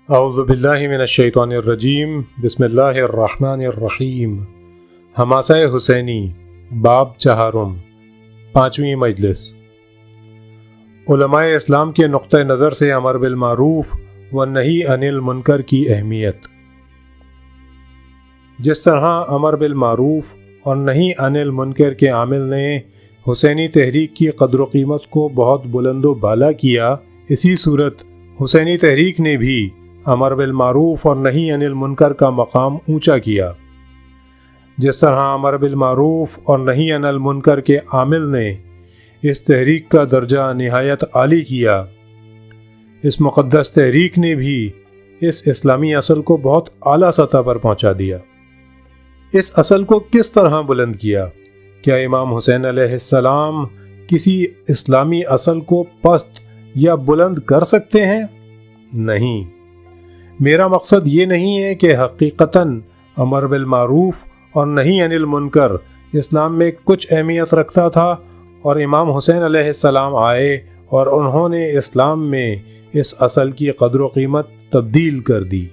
اعوذ باللہ من الشیطان الرجیم بسم اللہ الرحمن الرحیم۔ حماسہ حسینی باب چہارم، پانچویں مجلس۔ علماء اسلام کے نقطہ نظر سے امر بالمعروف و نہی عن المنکر کی اہمیت۔ جس طرح امر بالمعروف اور نہی عن المنکر کے عامل نے حسینی تحریک کی قدر و قیمت کو بہت بلند و بالا کیا، اسی صورت حسینی تحریک نے بھی امر بالمعروف اور نہی عن المنکر کا مقام اونچا کیا۔ جس طرح امر بالمعروف اور نہی عن المنکر کے عامل نے اس تحریک کا درجہ نہایت عالی کیا، اس مقدس تحریک نے بھی اس اسلامی اصل کو بہت اعلیٰ سطح پر پہنچا دیا۔ اس اصل کو کس طرح بلند کیا؟ کیا امام حسین علیہ السلام کسی اسلامی اصل کو پست یا بلند کر سکتے ہیں؟ نہیں۔ میرا مقصد یہ نہیں ہے کہ حقیقتاً امر بالمعروف اور نہی عن المنکر اسلام میں کچھ اہمیت رکھتا تھا اور امام حسین علیہ السلام آئے اور انہوں نے اسلام میں اس اصل کی قدر و قیمت تبدیل کر دی۔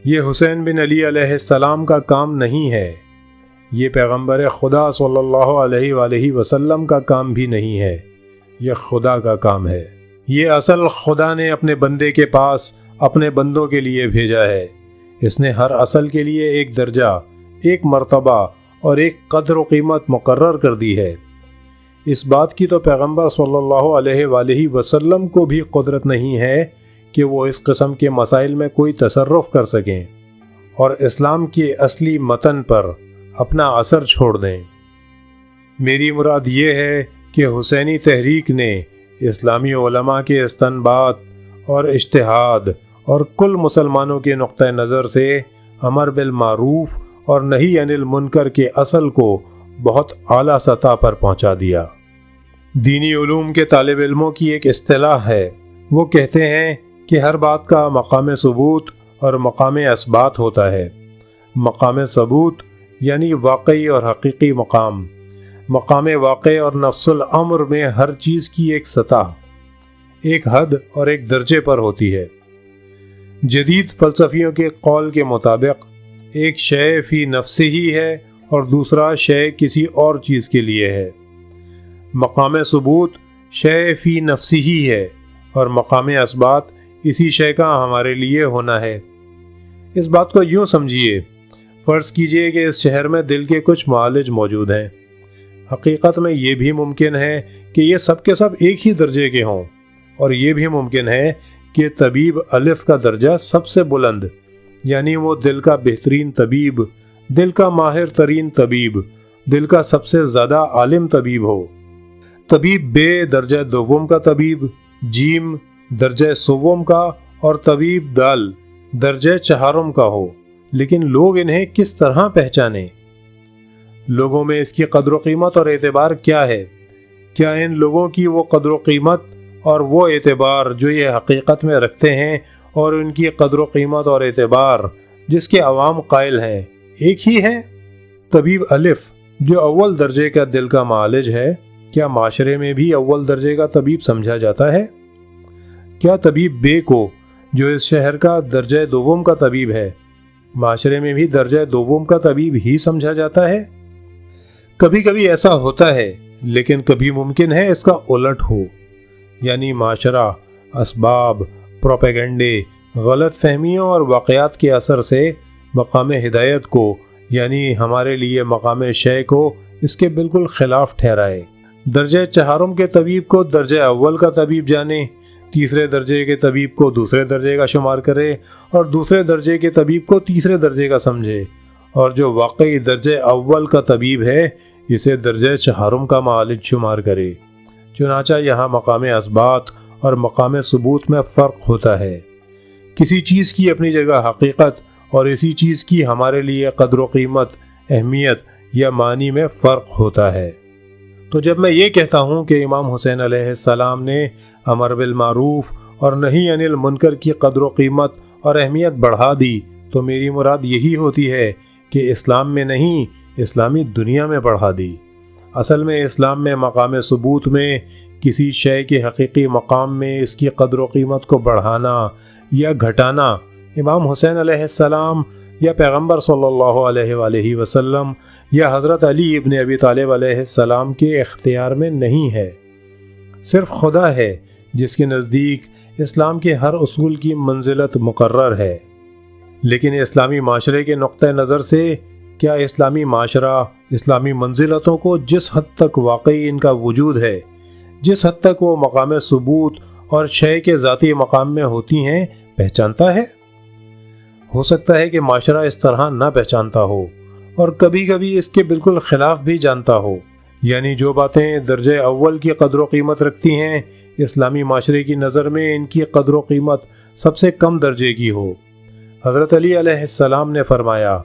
یہ حسین بن علی علیہ السلام کا کام نہیں ہے، یہ پیغمبر خدا صلی اللہ علیہ وآلہ وسلم کا کام بھی نہیں ہے، یہ خدا کا کام ہے۔ یہ اصل خدا نے اپنے بندے کے پاس اپنے بندوں کے لیے بھیجا ہے۔ اس نے ہر اصل کے لیے ایک درجہ، ایک مرتبہ اور ایک قدر و قیمت مقرر کر دی ہے۔ اس بات کی تو پیغمبر صلی اللہ علیہ وآلہ وسلم کو بھی قدرت نہیں ہے کہ وہ اس قسم کے مسائل میں کوئی تصرف کر سکیں اور اسلام کے اصلی متن پر اپنا اثر چھوڑ دیں۔ میری مراد یہ ہے کہ حسینی تحریک نے اسلامی علماء کے استنباط اور اجتہاد اور کل مسلمانوں کے نقطہ نظر سے امر بالمعروف اور نہی عن المنکر کے اصل کو بہت اعلیٰ سطح پر پہنچا دیا۔ دینی علوم کے طالب علموں کی ایک اصطلاح ہے، وہ کہتے ہیں کہ ہر بات کا مقام ثبوت اور مقام اثبات ہوتا ہے۔ مقام ثبوت یعنی واقعی اور حقیقی مقام، مقام واقع اور نفس الامر میں ہر چیز کی ایک سطح، ایک حد اور ایک درجے پر ہوتی ہے۔ جدید فلسفیوں کے قول کے مطابق ایک شے فی نفسہ ہی ہے اور دوسرا شے کسی اور چیز کے لیے ہے۔ مقام ثبوت شے فی نفسہ ہی ہے اور مقام اثبات اسی شے کا ہمارے لیے ہونا ہے۔ اس بات کو یوں سمجھیے، فرض کیجئے کہ اس شہر میں دل کے کچھ معالج موجود ہیں۔ حقیقت میں یہ بھی ممکن ہے کہ یہ سب کے سب ایک ہی درجے کے ہوں، اور یہ بھی ممکن ہے کہ طبیب الف کا درجہ سب سے بلند، یعنی وہ دل کا بہترین طبیب، دل کا ماہر ترین طبیب، دل کا سب سے زیادہ عالم طبیب ہو۔ طبیب بے درجہ دوم کا طبیب، جیم درجہ سوم کا اور طبیب دال درجہ چہارم کا ہو، لیکن لوگ انہیں کس طرح پہچانیں؟ لوگوں میں اس کی قدر و قیمت اور اعتبار کیا ہے؟ کیا ان لوگوں کی وہ قدر و قیمت اور وہ اعتبار جو یہ حقیقت میں رکھتے ہیں اور ان کی قدر و قیمت اور اعتبار جس کے عوام قائل ہیں ایک ہی ہے؟ طبیب الف جو اول درجے کا دل کا معالج ہے، کیا معاشرے میں بھی اول درجے کا طبیب سمجھا جاتا ہے؟ کیا طبیب بے کو جو اس شہر کا درجہ دوم کا طبیب ہے، معاشرے میں بھی درجہ دوم کا طبیب ہی سمجھا جاتا ہے؟ کبھی کبھی ایسا ہوتا ہے، لیکن کبھی ممکن ہے اس کا الٹ ہو، یعنی معاشرہ اسباب، پروپیگنڈے، غلط فہمیوں اور واقعات کے اثر سے مقام ہدایت کو، یعنی ہمارے لیے مقام شے کو، اس کے بالکل خلاف ٹھہرائے۔ درجہ چہارم کے طبیب کو درجہ اول کا طبیب جانے، تیسرے درجے کے طبیب کو دوسرے درجے کا شمار کرے اور دوسرے درجے کے طبیب کو تیسرے درجے کا سمجھے، اور جو واقعی درجہ اول کا طبیب ہے اسے درجہ چہارم کا معالج شمار کرے۔ چنانچہ یہاں مقام اثبات اور مقام ثبوت میں فرق ہوتا ہے۔ کسی چیز کی اپنی جگہ حقیقت اور اسی چیز کی ہمارے لیے قدر و قیمت، اہمیت یا معنی میں فرق ہوتا ہے۔ تو جب میں یہ کہتا ہوں کہ امام حسین علیہ السلام نے امر بالمعروف اور نہی عن المنکر کی قدر و قیمت اور اہمیت بڑھا دی، تو میری مراد یہی ہوتی ہے کہ اسلام میں نہیں، اسلامی دنیا میں بڑھا دی۔ اصل میں اسلام میں مقام ثبوت میں کسی شے کے حقیقی مقام میں اس کی قدر و قیمت کو بڑھانا یا گھٹانا امام حسین علیہ السلام یا پیغمبر صلی اللہ علیہ وآلہ وسلم یا حضرت علی ابن ابی طالب علیہ السلام کے اختیار میں نہیں ہے۔ صرف خدا ہے جس کے نزدیک اسلام کے ہر اصول کی منزلت مقرر ہے۔ لیکن اسلامی معاشرے کے نقطہ نظر سے کیا اسلامی معاشرہ اسلامی منزلتوں کو جس حد تک واقعی ان کا وجود ہے، جس حد تک وہ مقام ثبوت اور شے کے ذاتی مقام میں ہوتی ہیں، پہچانتا ہے؟ ہو سکتا ہے کہ معاشرہ اس طرح نہ پہچانتا ہو اور کبھی کبھی اس کے بالکل خلاف بھی جانتا ہو، یعنی جو باتیں درجہ اول کی قدر و قیمت رکھتی ہیں اسلامی معاشرے کی نظر میں ان کی قدر و قیمت سب سے کم درجے کی ہو۔ حضرت علی علیہ السلام نے فرمایا،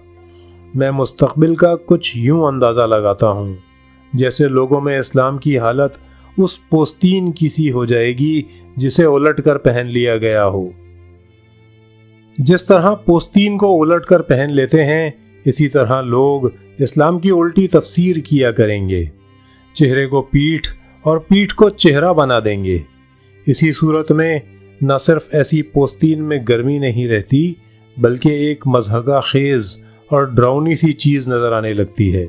میں مستقبل کا کچھ یوں اندازہ لگاتا ہوں جیسے لوگوں میں اسلام کی حالت اس پوستین کی سی ہو جائے گی جسے الٹ کر پہن لیا گیا ہو۔ جس طرح پوستین کو الٹ کر پہن لیتے ہیں، اسی طرح لوگ اسلام کی الٹی تفسیر کیا کریں گے، چہرے کو پیٹھ اور پیٹھ کو چہرہ بنا دیں گے۔ اسی صورت میں نہ صرف ایسی پوستین میں گرمی نہیں رہتی بلکہ ایک مضحکہ خیز اور ڈراؤنی سی چیز نظر آنے لگتی ہے۔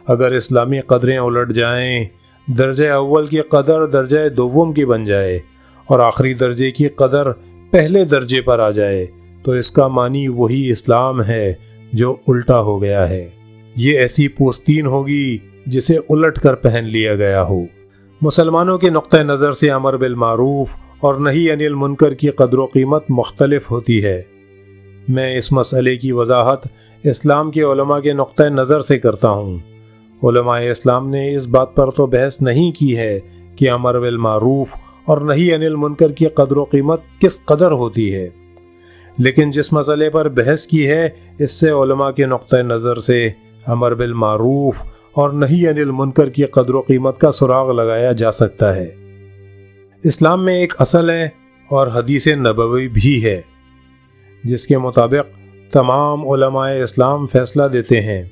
اگر اسلامی قدریں الٹ جائیں، درجہ اول کی قدر درجہ دوم کی بن جائے اور آخری درجے کی قدر پہلے درجے پر آ جائے تو اس کا معنی وہی اسلام ہے جو الٹا ہو گیا ہے۔ یہ ایسی پوستین ہوگی جسے الٹ کر پہن لیا گیا ہو۔ مسلمانوں کے نقطہ نظر سے امر بالمعروف اور نہی عن المنکر کی قدر و قیمت مختلف ہوتی ہے۔ میں اس مسئلے کی وضاحت اسلام کے علماء کے نقطہ نظر سے کرتا ہوں۔ علماء اسلام نے اس بات پر تو بحث نہیں کی ہے کہ امر بالمعروف اور نہی عن المنکر کی قدر و قیمت کس قدر ہوتی ہے، لیکن جس مسئلے پر بحث کی ہے اس سے علماء کے نقطہ نظر سے امر بالمعروف اور نہی عن المنکر کی قدر و قیمت کا سراغ لگایا جا سکتا ہے۔ اسلام میں ایک اصل ہے اور حدیث نبوی بھی ہے جس کے مطابق تمام علماء اسلام فیصلہ دیتے ہیں،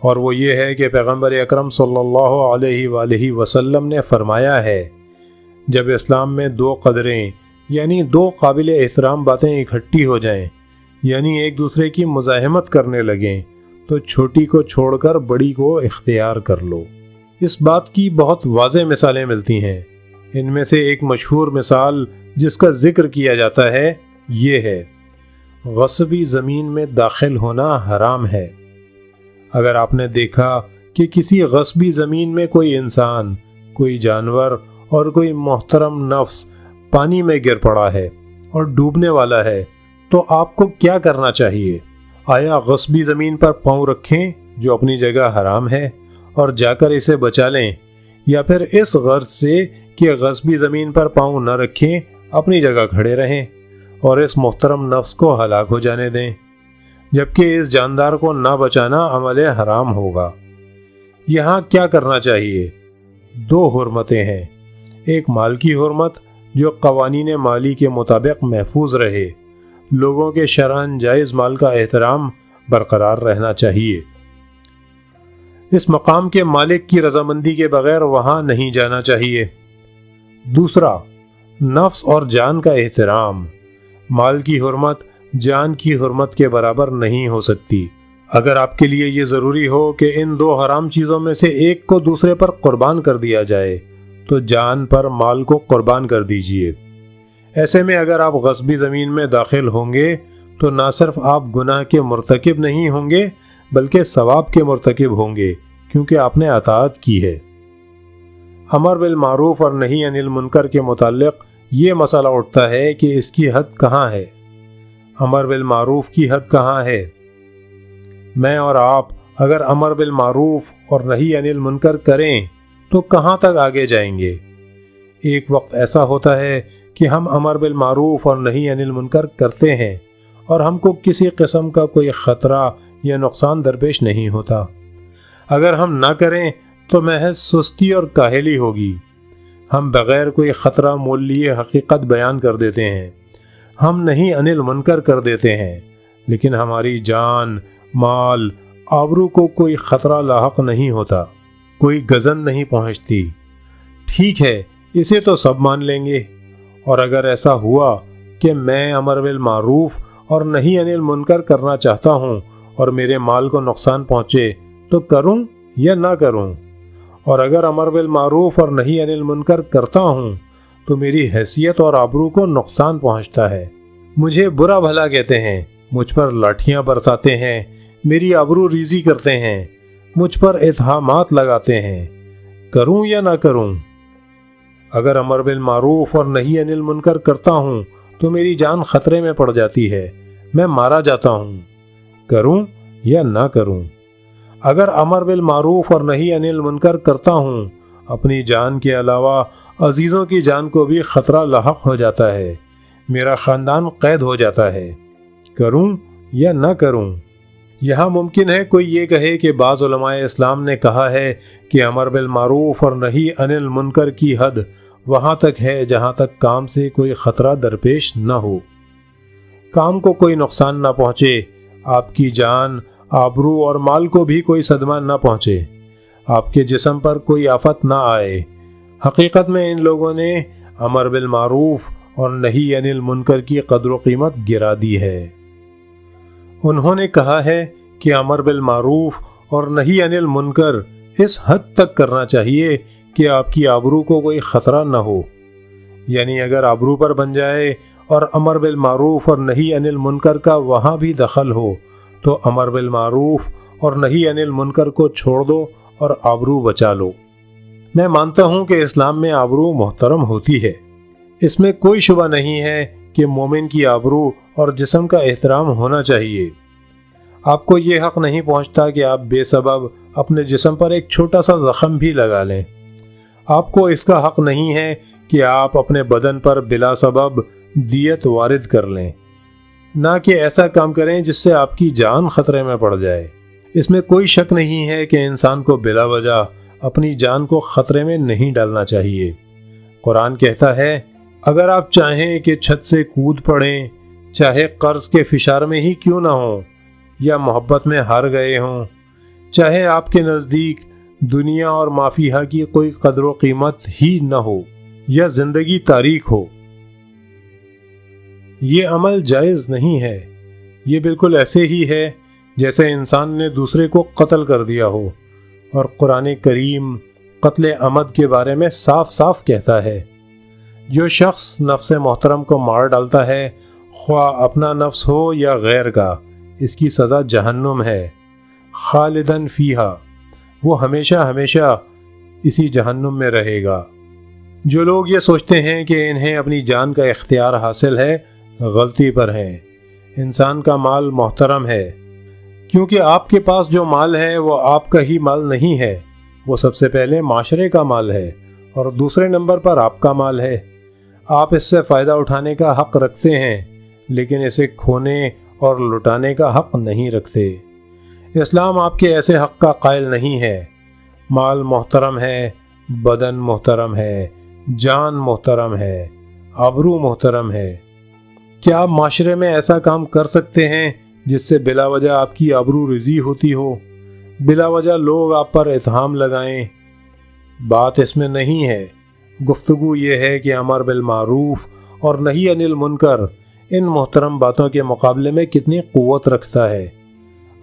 اور وہ یہ ہے کہ پیغمبر اکرم صلی اللہ علیہ وآلہ وسلم نے فرمایا ہے، جب اسلام میں دو قدریں یعنی دو قابل احترام باتیں اکٹھی ہو جائیں، یعنی ایک دوسرے کی مزاحمت کرنے لگیں، تو چھوٹی کو چھوڑ کر بڑی کو اختیار کر لو۔ اس بات کی بہت واضح مثالیں ملتی ہیں۔ ان میں سے ایک مشہور مثال جس کا ذکر کیا جاتا ہے یہ ہے، غصبی زمین میں داخل ہونا حرام ہے۔ اگر آپ نے دیکھا کہ کسی غصبی زمین میں کوئی انسان، کوئی جانور اور کوئی محترم نفس پانی میں گر پڑا ہے اور ڈوبنے والا ہے تو آپ کو کیا کرنا چاہیے؟ آیا غصبی زمین پر پاؤں رکھیں جو اپنی جگہ حرام ہے اور جا کر اسے بچا لیں، یا پھر اس غرض سے کہ غصبی زمین پر پاؤں نہ رکھیں اپنی جگہ کھڑے رہیں اور اس محترم نفس کو ہلاک ہو جانے دیں، جبکہ اس جاندار کو نہ بچانا عمل حرام ہوگا؟ یہاں کیا کرنا چاہیے؟ دو حرمتیں ہیں، ایک مال کی حرمت جو قوانین مالی کے مطابق محفوظ رہے، لوگوں کے شرعاً جائز مال کا احترام برقرار رہنا چاہیے، اس مقام کے مالک کی رضامندی کے بغیر وہاں نہیں جانا چاہیے۔ دوسرا، نفس اور جان کا احترام۔ مال کی حرمت جان کی حرمت کے برابر نہیں ہو سکتی۔ اگر آپ کے لیے یہ ضروری ہو کہ ان دو حرام چیزوں میں سے ایک کو دوسرے پر قربان کر دیا جائے تو جان پر مال کو قربان کر دیجیے۔ ایسے میں اگر آپ غصبی زمین میں داخل ہوں گے تو نہ صرف آپ گناہ کے مرتکب نہیں ہوں گے بلکہ ثواب کے مرتکب ہوں گے، کیونکہ آپ نے اطاعت کی ہے۔ امر بالمعروف اور نہی عن المنکر کے متعلق یہ مسئلہ اٹھتا ہے کہ اس کی حد کہاں ہے؟ امر بالمعروف کی حد کہاں ہے؟ میں اور آپ اگر امر بالمعروف اور نہی عن المنکر کریں تو کہاں تک آگے جائیں گے؟ ایک وقت ایسا ہوتا ہے کہ ہم امر بالمعروف اور نہی عن المنکر کرتے ہیں اور ہم کو کسی قسم کا کوئی خطرہ یا نقصان درپیش نہیں ہوتا۔ اگر ہم نہ کریں تو محض سستی اور کاہلی ہوگی۔ ہم بغیر کوئی خطرہ مول لیے حقیقت بیان کر دیتے ہیں، ہم نہی عن المنکر کر دیتے ہیں، لیکن ہماری جان، مال، آبرو کو کوئی خطرہ لاحق نہیں ہوتا، کوئی گزن نہیں پہنچتی۔ ٹھیک ہے، اسے تو سب مان لیں گے، اور اگر ایسا ہوا کہ میں امر بالمعروف اور نہی انل منکر کرنا چاہتا ہوں اور میرے مال کو نقصان پہنچے تو کروں یا نہ کروں؟ اور اگر امر بالمعروف اور نہی انل منکر کرتا ہوں تو میری حیثیت اور آبرو کو نقصان پہنچتا ہے، مجھے برا بھلا کہتے ہیں، مجھ پر لاٹھیاں برساتے ہیں، میری آبرو ریزی کرتے ہیں، مجھ پر اتہامات لگاتے ہیں، کروں یا نہ کروں؟ اگر امر بالمعروف اور نہی انل منکر کرتا ہوں تو میری جان خطرے میں پڑ جاتی ہے، میں مارا جاتا ہوں، کروں یا نہ کروں؟ اگر امر بالمعروف اور نہی انل منکر کرتا ہوں اپنی جان کے علاوہ عزیزوں کی جان کو بھی خطرہ لاحق ہو جاتا ہے، میرا خاندان قید ہو جاتا ہے، کروں یا نہ کروں؟ یہاں ممکن ہے کوئی یہ کہے کہ بعض علماء اسلام نے کہا ہے کہ امر بالمعروف اور نہی انل منکر کی حد وہاں تک ہے جہاں تک کام سے کوئی خطرہ درپیش نہ ہو، کام کو کوئی نقصان نہ پہنچے، آپ کی جان، آبرو اور مال کو بھی کوئی صدمہ نہ پہنچے، آپ کے جسم پر کوئی آفت نہ آئے۔ حقیقت میں ان لوگوں نے امر بالمعروف اور نہی انل منکر کی قدر و قیمت گرا دی ہے۔ انہوں نے کہا ہے کہ امر بالمعروف اور نہی انل منکر اس حد تک کرنا چاہیے کہ آپ کی آبرو کو کوئی خطرہ نہ ہو، یعنی اگر آبرو پر بن جائے اور امر بالمعروف اور نہی انل منکر کا وہاں بھی دخل ہو تو امر بالمعروف اور نہی انل منکر کو چھوڑ دو اور آبرو بچا لو۔ میں مانتا ہوں کہ اسلام میں آبرو محترم ہوتی ہے، اس میں کوئی شبہ نہیں ہے کہ مومن کی آبرو اور جسم کا احترام ہونا چاہیے۔ آپ کو یہ حق نہیں پہنچتا کہ آپ بے سبب اپنے جسم پر ایک چھوٹا سا زخم بھی لگا لیں، آپ کو اس کا حق نہیں ہے کہ آپ اپنے بدن پر بلا سبب دیت وارد کر لیں، نہ کہ ایسا کام کریں جس سے آپ کی جان خطرے میں پڑ جائے۔ اس میں کوئی شک نہیں ہے کہ انسان کو بلا وجہ اپنی جان کو خطرے میں نہیں ڈالنا چاہیے۔ قرآن کہتا ہے اگر آپ چاہیں کہ چھت سے کود پڑیں، چاہے قرض کے فشار میں ہی کیوں نہ ہوں یا محبت میں ہار گئے ہوں، چاہے آپ کے نزدیک دنیا اور ما فیہا کی کوئی قدر و قیمت ہی نہ ہو یا زندگی تاریک ہو، یہ عمل جائز نہیں ہے۔ یہ بالکل ایسے ہی ہے جیسے انسان نے دوسرے کو قتل کر دیا ہو، اور قرآن کریم قتل عمد کے بارے میں صاف صاف کہتا ہے جو شخص نفس محترم کو مار ڈالتا ہے، خواہ اپنا نفس ہو یا غیر کا، اس کی سزا جہنم ہے، خالدن فیہا، وہ ہمیشہ ہمیشہ اسی جہنم میں رہے گا۔ جو لوگ یہ سوچتے ہیں کہ انہیں اپنی جان کا اختیار حاصل ہے، غلطی پر ہیں۔ انسان کا مال محترم ہے، کیونکہ آپ کے پاس جو مال ہے وہ آپ کا ہی مال نہیں ہے، وہ سب سے پہلے معاشرے کا مال ہے اور دوسرے نمبر پر آپ کا مال ہے۔ آپ اس سے فائدہ اٹھانے کا حق رکھتے ہیں، لیکن اسے کھونے اور لٹانے کا حق نہیں رکھتے۔ اسلام آپ کے ایسے حق کا قائل نہیں ہے۔ مال محترم ہے، بدن محترم ہے، جان محترم ہے، آبرو محترم ہے۔ کیا آپ معاشرے میں ایسا کام کر سکتے ہیں جس سے بلا وجہ آپ کی آبرو ریزی ہوتی ہو، بلا وجہ لوگ آپ پر اتہام لگائیں؟ بات اس میں نہیں ہے۔ گفتگو یہ ہے کہ امر بالمعروف اور نہی انل منکر ان محترم باتوں کے مقابلے میں کتنی قوت رکھتا ہے۔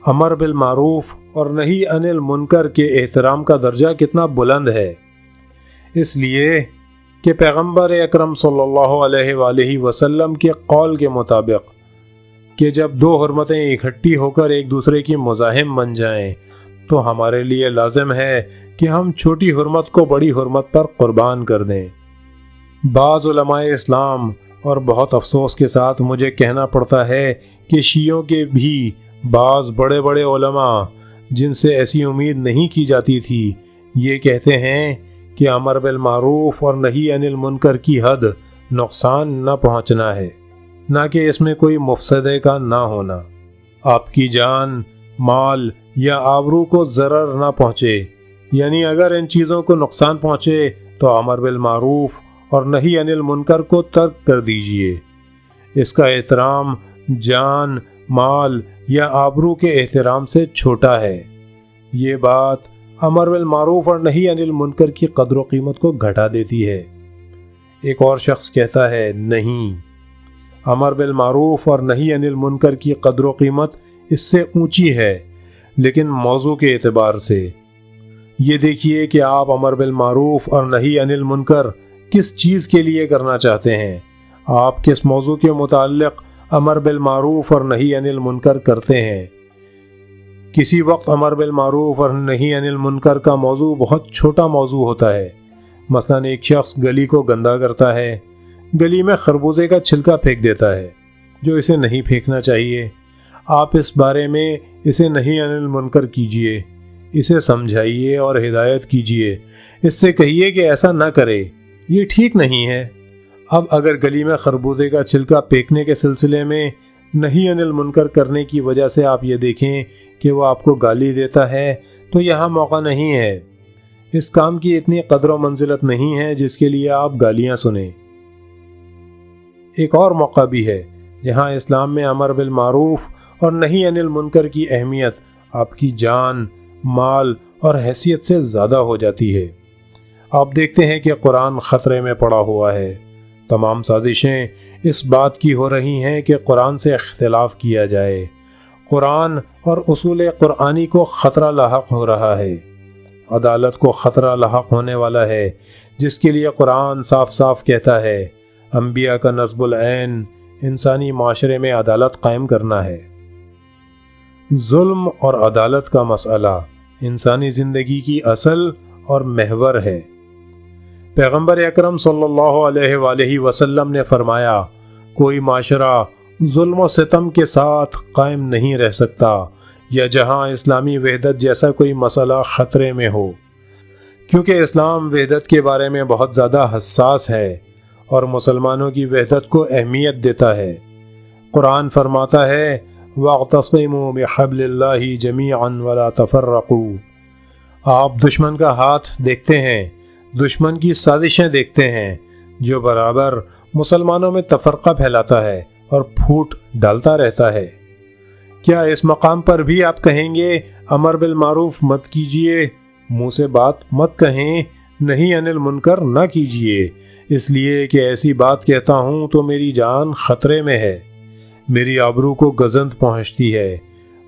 امر بالمعروف اور نہی انل منکر کے احترام کا درجہ کتنا بلند ہے، اس لیے کہ پیغمبر اکرم صلی اللہ علیہ وآلہ وسلم کے قول کے مطابق کہ جب دو حرمتیں اکٹھی ہو کر ایک دوسرے کی مزاحم بن جائیں تو ہمارے لیے لازم ہے کہ ہم چھوٹی حرمت کو بڑی حرمت پر قربان کر دیں۔ بعض علماء اسلام، اور بہت افسوس کے ساتھ مجھے کہنا پڑتا ہے کہ شیعوں کے بھی بعض بڑے بڑے علماء جن سے ایسی امید نہیں کی جاتی تھی، یہ کہتے ہیں کہ امر بالمعروف اور نہی انل منکر کی حد نقصان نہ پہنچنا ہے، نہ کہ اس میں کوئی مفسدے کا نہ ہونا۔ آپ کی جان، مال یا آبرو کو ضرر نہ پہنچے، یعنی اگر ان چیزوں کو نقصان پہنچے تو امر بالمعروف اور نہی انل منکر کو ترک کر دیجیے۔ اس کا احترام جان، مال یا آبرو کے احترام سے چھوٹا ہے۔ یہ بات امر بالمعروف اور نہی انل منکر کی قدر و قیمت کو گھٹا دیتی ہے۔ ایک اور شخص کہتا ہے نہیں، امر بالمعروف اور نہی عن المنکر کی قدر و قیمت اس سے اونچی ہے، لیکن موضوع کے اعتبار سے۔ یہ دیکھیے کہ آپ امر بالمعروف اور نہی عن المنکر کس چیز کے لیے کرنا چاہتے ہیں، آپ کس موضوع کے متعلق امر بالمعروف اور نہی عن المنکر کرتے ہیں۔ کسی وقت امر بالمعروف اور نہی عن المنکر کا موضوع بہت چھوٹا موضوع ہوتا ہے، مثلا ایک شخص گلی کو گندا کرتا ہے، گلی میں خربوزے کا چھلکا پھینک دیتا ہے جو اسے نہیں پھینکنا چاہیے۔ آپ اس بارے میں اسے نہی عن المنکر کیجئے، اسے سمجھائیے اور ہدایت کیجئے، اس سے کہیے کہ ایسا نہ کرے، یہ ٹھیک نہیں ہے۔ اب اگر گلی میں خربوزے کا چھلکا پھینکنے کے سلسلے میں نہی عن المنکر کرنے کی وجہ سے آپ یہ دیکھیں کہ وہ آپ کو گالی دیتا ہے تو یہاں موقع نہیں ہے، اس کام کی اتنی قدر و منزلت نہیں ہے جس کے لیے آپ گالیاں سنیں۔ ایک اور موقع بھی ہے جہاں اسلام میں امر بالمعروف اور نہی عن المنکر کی اہمیت آپ کی جان، مال اور حیثیت سے زیادہ ہو جاتی ہے۔ آپ دیکھتے ہیں کہ قرآن خطرے میں پڑا ہوا ہے، تمام سازشیں اس بات کی ہو رہی ہیں کہ قرآن سے اختلاف کیا جائے، قرآن اور اصول قرآنی کو خطرہ لاحق ہو رہا ہے، عدالت کو خطرہ لاحق ہونے والا ہے، جس کے لیے قرآن صاف صاف کہتا ہے انبیاء کا نصب العین انسانی معاشرے میں عدالت قائم کرنا ہے۔ ظلم اور عدالت کا مسئلہ انسانی زندگی کی اصل اور محور ہے۔ پیغمبر اکرم صلی اللہ علیہ وآلہ وسلم نے فرمایا، کوئی معاشرہ ظلم و ستم کے ساتھ قائم نہیں رہ سکتا یا جہاں اسلامی وحدت جیسا کوئی مسئلہ خطرے میں ہو، کیونکہ اسلام وحدت کے بارے میں بہت زیادہ حساس ہے اور مسلمانوں کی وحدت کو اہمیت دیتا ہے۔ قرآن فرماتا ہے وَاعْتَصِمُوا بِحَبْلِ اللَّهِ جَمِيعًا وَلَا تَفَرَّقُوا۔ آپ دشمن کا ہاتھ دیکھتے ہیں، دشمن کی سازشیں دیکھتے ہیں جو برابر مسلمانوں میں تفرقہ پھیلاتا ہے اور پھوٹ ڈالتا رہتا ہے۔ کیا اس مقام پر بھی آپ کہیں گے امر بالمعروف مت کیجیے، منہ سے بات مت کہیں، نہی عن المنکر نہ کیجیے، اس لیے کہ ایسی بات کہتا ہوں تو میری جان خطرے میں ہے، میری آبرو کو گزند پہنچتی ہے،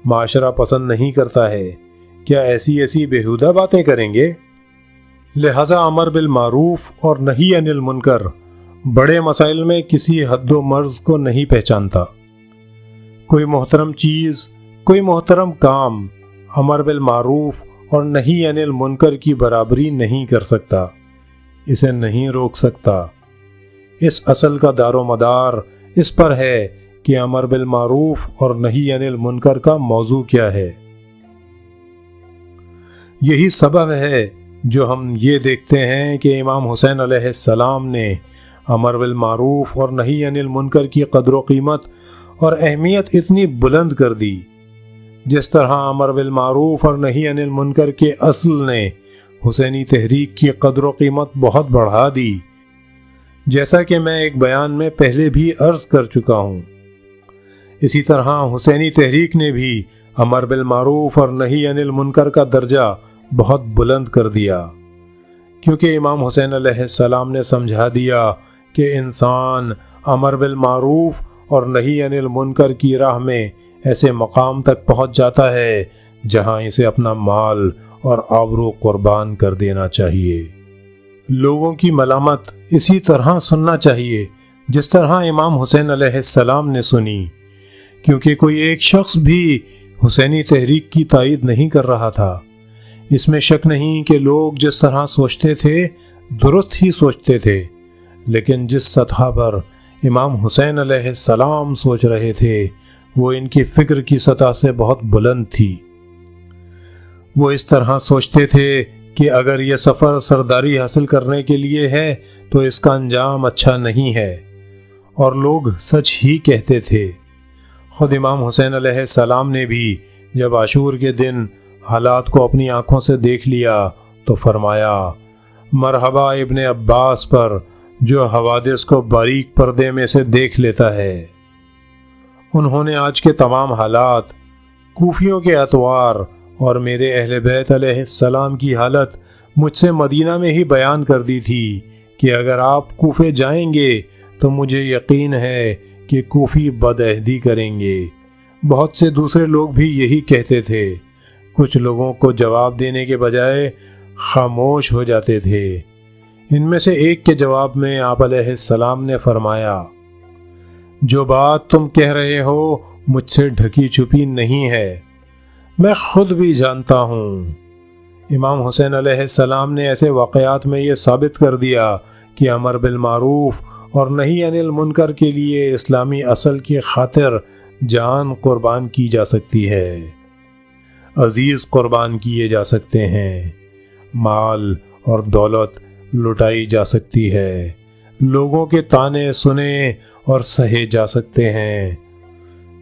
معاشرہ پسند نہیں کرتا ہے؟ کیا ایسی بیہودہ باتیں کریں گے؟ لہذا امر بالمعروف اور نہی عن المنکر بڑے مسائل میں کسی حد و مرز کو نہیں پہچانتا۔ کوئی محترم چیز، کوئی محترم کام امر بالمعروف اور نہی عن المنکر کی برابری نہیں کر سکتا، اسے نہیں روک سکتا۔ اس اصل کا دار و مدار اس پر ہے کہ امر بالمعروف اور نہی عن المنکر کا موضوع کیا ہے۔ یہی سبب ہے جو ہم یہ دیکھتے ہیں کہ امام حسین علیہ السلام نے امر بالمعروف اور نہی عن المنکر کی قدر و قیمت اور اہمیت اتنی بلند کر دی، جس طرح امر بالمعروف اور نہی عن المنکر کے اصل نے حسینی تحریک کی قدر و قیمت بہت بڑھا دی، جیسا کہ میں ایک بیان میں پہلے بھی عرض کر چکا ہوں۔ اسی طرح حسینی تحریک نے بھی امر بالمعروف اور نہی عن المنکر کا درجہ بہت بلند کر دیا، کیونکہ امام حسین علیہ السلام نے سمجھا دیا کہ انسان امر بالمعروف اور نہی عن المنکر کی راہ میں ایسے مقام تک پہنچ جاتا ہے جہاں اسے اپنا مال اور آبرو قربان کر دینا چاہیے۔ لوگوں کی ملامت اسی طرح سننا چاہیے جس طرح امام حسین علیہ السلام نے سنی، کیونکہ کوئی ایک شخص بھی حسینی تحریک کی تائید نہیں کر رہا تھا۔ اس میں شک نہیں کہ لوگ جس طرح سوچتے تھے درست ہی سوچتے تھے، لیکن جس سطح پر امام حسین علیہ السلام سوچ رہے تھے وہ ان کی فکر کی سطح سے بہت بلند تھی۔ وہ اس طرح سوچتے تھے کہ اگر یہ سفر سرداری حاصل کرنے کے لیے ہے تو اس کا انجام اچھا نہیں ہے، اور لوگ سچ ہی کہتے تھے۔ خود امام حسین علیہ السلام نے بھی جب عاشور کے دن حالات کو اپنی آنکھوں سے دیکھ لیا تو فرمایا، مرحبا ابن عباس پر جو حوادث کو باریک پردے میں سے دیکھ لیتا ہے۔ انہوں نے آج کے تمام حالات، کوفیوں کے اطوار اور میرے اہل بیت علیہ السلام کی حالت مجھ سے مدینہ میں ہی بیان کر دی تھی کہ اگر آپ کوفے جائیں گے تو مجھے یقین ہے کہ کوفی بدعہدی کریں گے۔ بہت سے دوسرے لوگ بھی یہی کہتے تھے۔ کچھ لوگوں کو جواب دینے کے بجائے خاموش ہو جاتے تھے۔ ان میں سے ایک کے جواب میں آپ علیہ السلام نے فرمایا، جو بات تم کہہ رہے ہو مجھ سے ڈھکی چھپی نہیں ہے، میں خود بھی جانتا ہوں۔ امام حسین علیہ السلام نے ایسے واقعات میں یہ ثابت کر دیا کہ امر بالمعروف اور نہی عن المنکر کے لیے اسلامی اصل کی خاطر جان قربان کی جا سکتی ہے، عزیز قربان کیے جا سکتے ہیں، مال اور دولت لٹائی جا سکتی ہے، لوگوں کے طعنے سنے اور سہے جا سکتے ہیں۔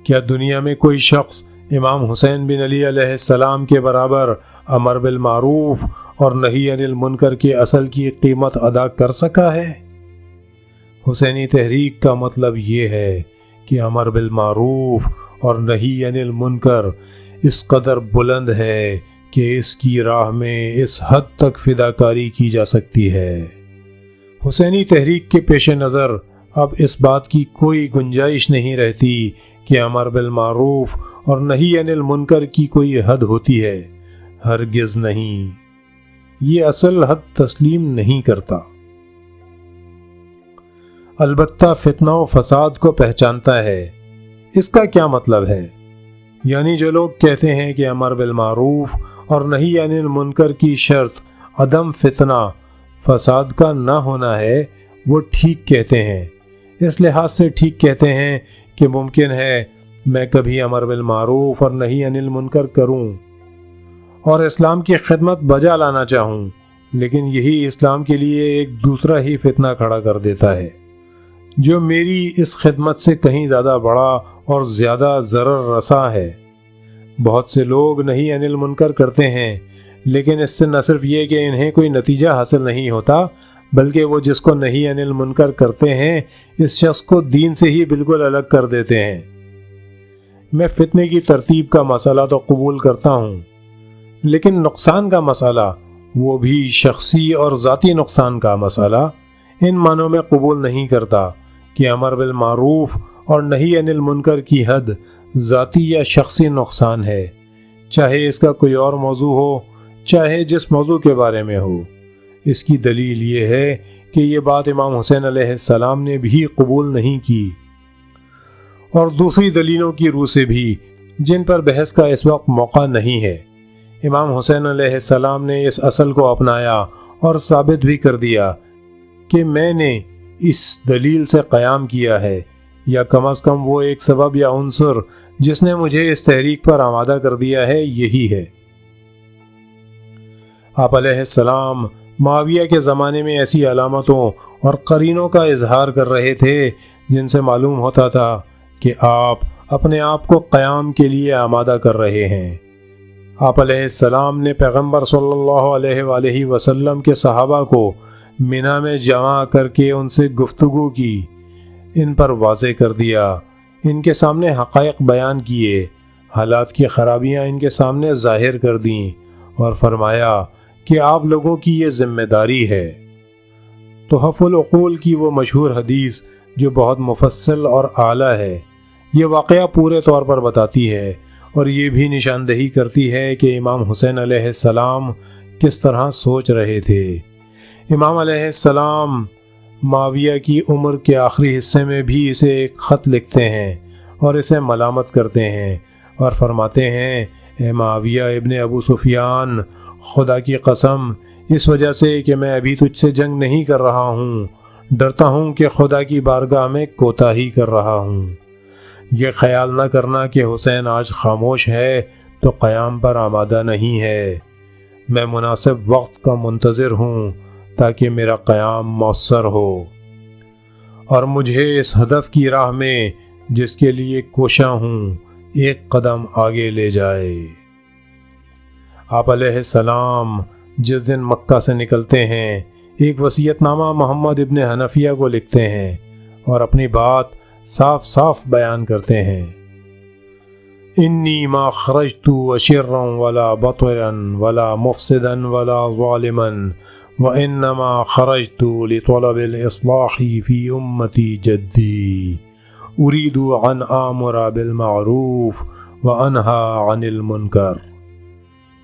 کیا دنیا میں کوئی شخص امام حسین بن علی علیہ السلام کے برابر امر بالمعروف اور نہی عن المنکر کے اصل کی قیمت ادا کر سکا ہے؟ حسینی تحریک کا مطلب یہ ہے کہ امر بالمعروف اور نہی عن المنکر اس قدر بلند ہے کہ اس کی راہ میں اس حد تک فداکاری کی جا سکتی ہے۔ حسینی تحریک کے پیش نظر اب اس بات کی کوئی گنجائش نہیں رہتی کہ امر بالمعروف اور نہی عن المنکر کی کوئی حد ہوتی ہے، ہرگز نہیں۔ یہ اصل حد تسلیم نہیں کرتا، البتہ فتنہ و فساد کو پہچانتا ہے۔ اس کا کیا مطلب ہے؟ یعنی جو لوگ کہتے ہیں کہ امر بالمعروف اور نہی عن المنکر کی شرط عدم فتنہ فساد کا نہ ہونا ہے، وہ ٹھیک کہتے ہیں۔ اس لحاظ سے ٹھیک کہتے ہیں کہ ممکن ہے میں کبھی امر بالمعروف اور نہی عن المنکر کروں اور اسلام کی خدمت بجا لانا چاہوں، لیکن یہی اسلام کے لیے ایک دوسرا ہی فتنہ کھڑا کر دیتا ہے جو میری اس خدمت سے کہیں زیادہ بڑا اور زیادہ ضرر رساں ہے۔ بہت سے لوگ نہی عن المنکر کرتے ہیں، لیکن اس سے نہ صرف یہ کہ انہیں کوئی نتیجہ حاصل نہیں ہوتا، بلکہ وہ جس کو نہی عن المنکر کرتے ہیں اس شخص کو دین سے ہی بالکل الگ کر دیتے ہیں۔ میں فتنے کی ترتیب کا مسئلہ تو قبول کرتا ہوں، لیکن نقصان کا مسئلہ، وہ بھی شخصی اور ذاتی نقصان کا مسئلہ، ان معنوں میں قبول نہیں کرتا کہ امر بالمعروف اور نہی عن المنکر کی حد ذاتی یا شخصی نقصان ہے، چاہے اس کا کوئی اور موضوع ہو، چاہے جس موضوع کے بارے میں ہو۔ اس کی دلیل یہ ہے کہ یہ بات امام حسین علیہ السلام نے بھی قبول نہیں کی، اور دوسری دلیلوں کی روح سے بھی جن پر بحث کا اس وقت موقع نہیں ہے۔ امام حسین علیہ السلام نے اس اصل کو اپنایا اور ثابت بھی کر دیا کہ میں نے اس دلیل سے قیام کیا ہے، یا کم از کم وہ ایک سبب یا عنصر جس نے مجھے اس تحریک پر آمادہ کر دیا ہے یہی ہے۔ آپ علیہ السلام معاویہ کے زمانے میں ایسی علامتوں اور قرینوں کا اظہار کر رہے تھے جن سے معلوم ہوتا تھا کہ آپ اپنے آپ کو قیام کے لیے آمادہ کر رہے ہیں۔ آپ علیہ السلام نے پیغمبر صلی اللہ علیہ وآلہ وسلم کے صحابہ کو منی میں جمع کر کے ان سے گفتگو کی، ان پر واضح کر دیا، ان کے سامنے حقائق بیان کیے، حالات کی خرابیاں ان کے سامنے ظاہر کر دیں، اور فرمایا کہ آپ لوگوں کی یہ ذمہ داری ہے۔ تحف العقول کی وہ مشہور حدیث جو بہت مفصل اور اعلیٰ ہے، یہ واقعہ پورے طور پر بتاتی ہے اور یہ بھی نشاندہی کرتی ہے کہ امام حسین علیہ السلام کس طرح سوچ رہے تھے۔ امام علیہ السلام معاویہ کی عمر کے آخری حصے میں بھی اسے ایک خط لکھتے ہیں اور اسے ملامت کرتے ہیں اور فرماتے ہیں، اے معاویہ ابن ابو سفیان، خدا کی قسم، اس وجہ سے کہ میں ابھی تجھ سے جنگ نہیں کر رہا ہوں، ڈرتا ہوں کہ خدا کی بارگاہ میں کوتاہی کر رہا ہوں۔ یہ خیال نہ کرنا کہ حسین آج خاموش ہے تو قیام پر آمادہ نہیں ہے۔ میں مناسب وقت کا منتظر ہوں تاکہ میرا قیام مؤثر ہو اور مجھے اس ہدف کی راہ میں جس کے لیے کوشاں ہوں ایک قدم آگے لے جائے۔ آپ علیہ السلام جس دن مکہ سے نکلتے ہیں ایک وصیت نامہ محمد ابن حنفیہ کو لکھتے ہیں اور اپنی بات صاف صاف بیان کرتے ہیں، انی ما خرجت اشرا ولا بطرا ولا مفسدا ولا ظالما وانما خرجت لطلب الاصلاح في امتی جدی اریدو ان آمر بالمعروف وانہا عن المنکر۔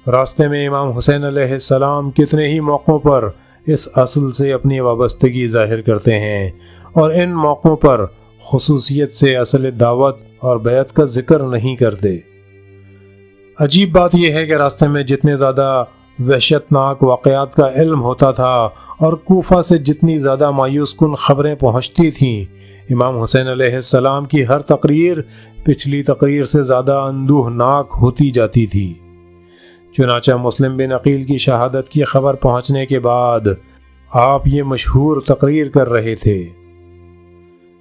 راستے میں امام حسین علیہ السلام کتنے ہی موقعوں پر اس اصل سے اپنی وابستگی ظاہر کرتے ہیں، اور ان موقعوں پر خصوصیت سے اصل دعوت اور بیعت کا ذکر نہیں کرتے۔ عجیب بات یہ ہے کہ راستے میں جتنے زیادہ وحشت ناک واقعات کا علم ہوتا تھا اور کوفہ سے جتنی زیادہ مایوس کن خبریں پہنچتی تھیں، امام حسین علیہ السلام کی ہر تقریر پچھلی تقریر سے زیادہ اندوہناک ہوتی جاتی تھی۔ چنانچہ مسلم بن عقیل کی شہادت کی خبر پہنچنے کے بعد آپ یہ مشہور تقریر کر رہے تھے۔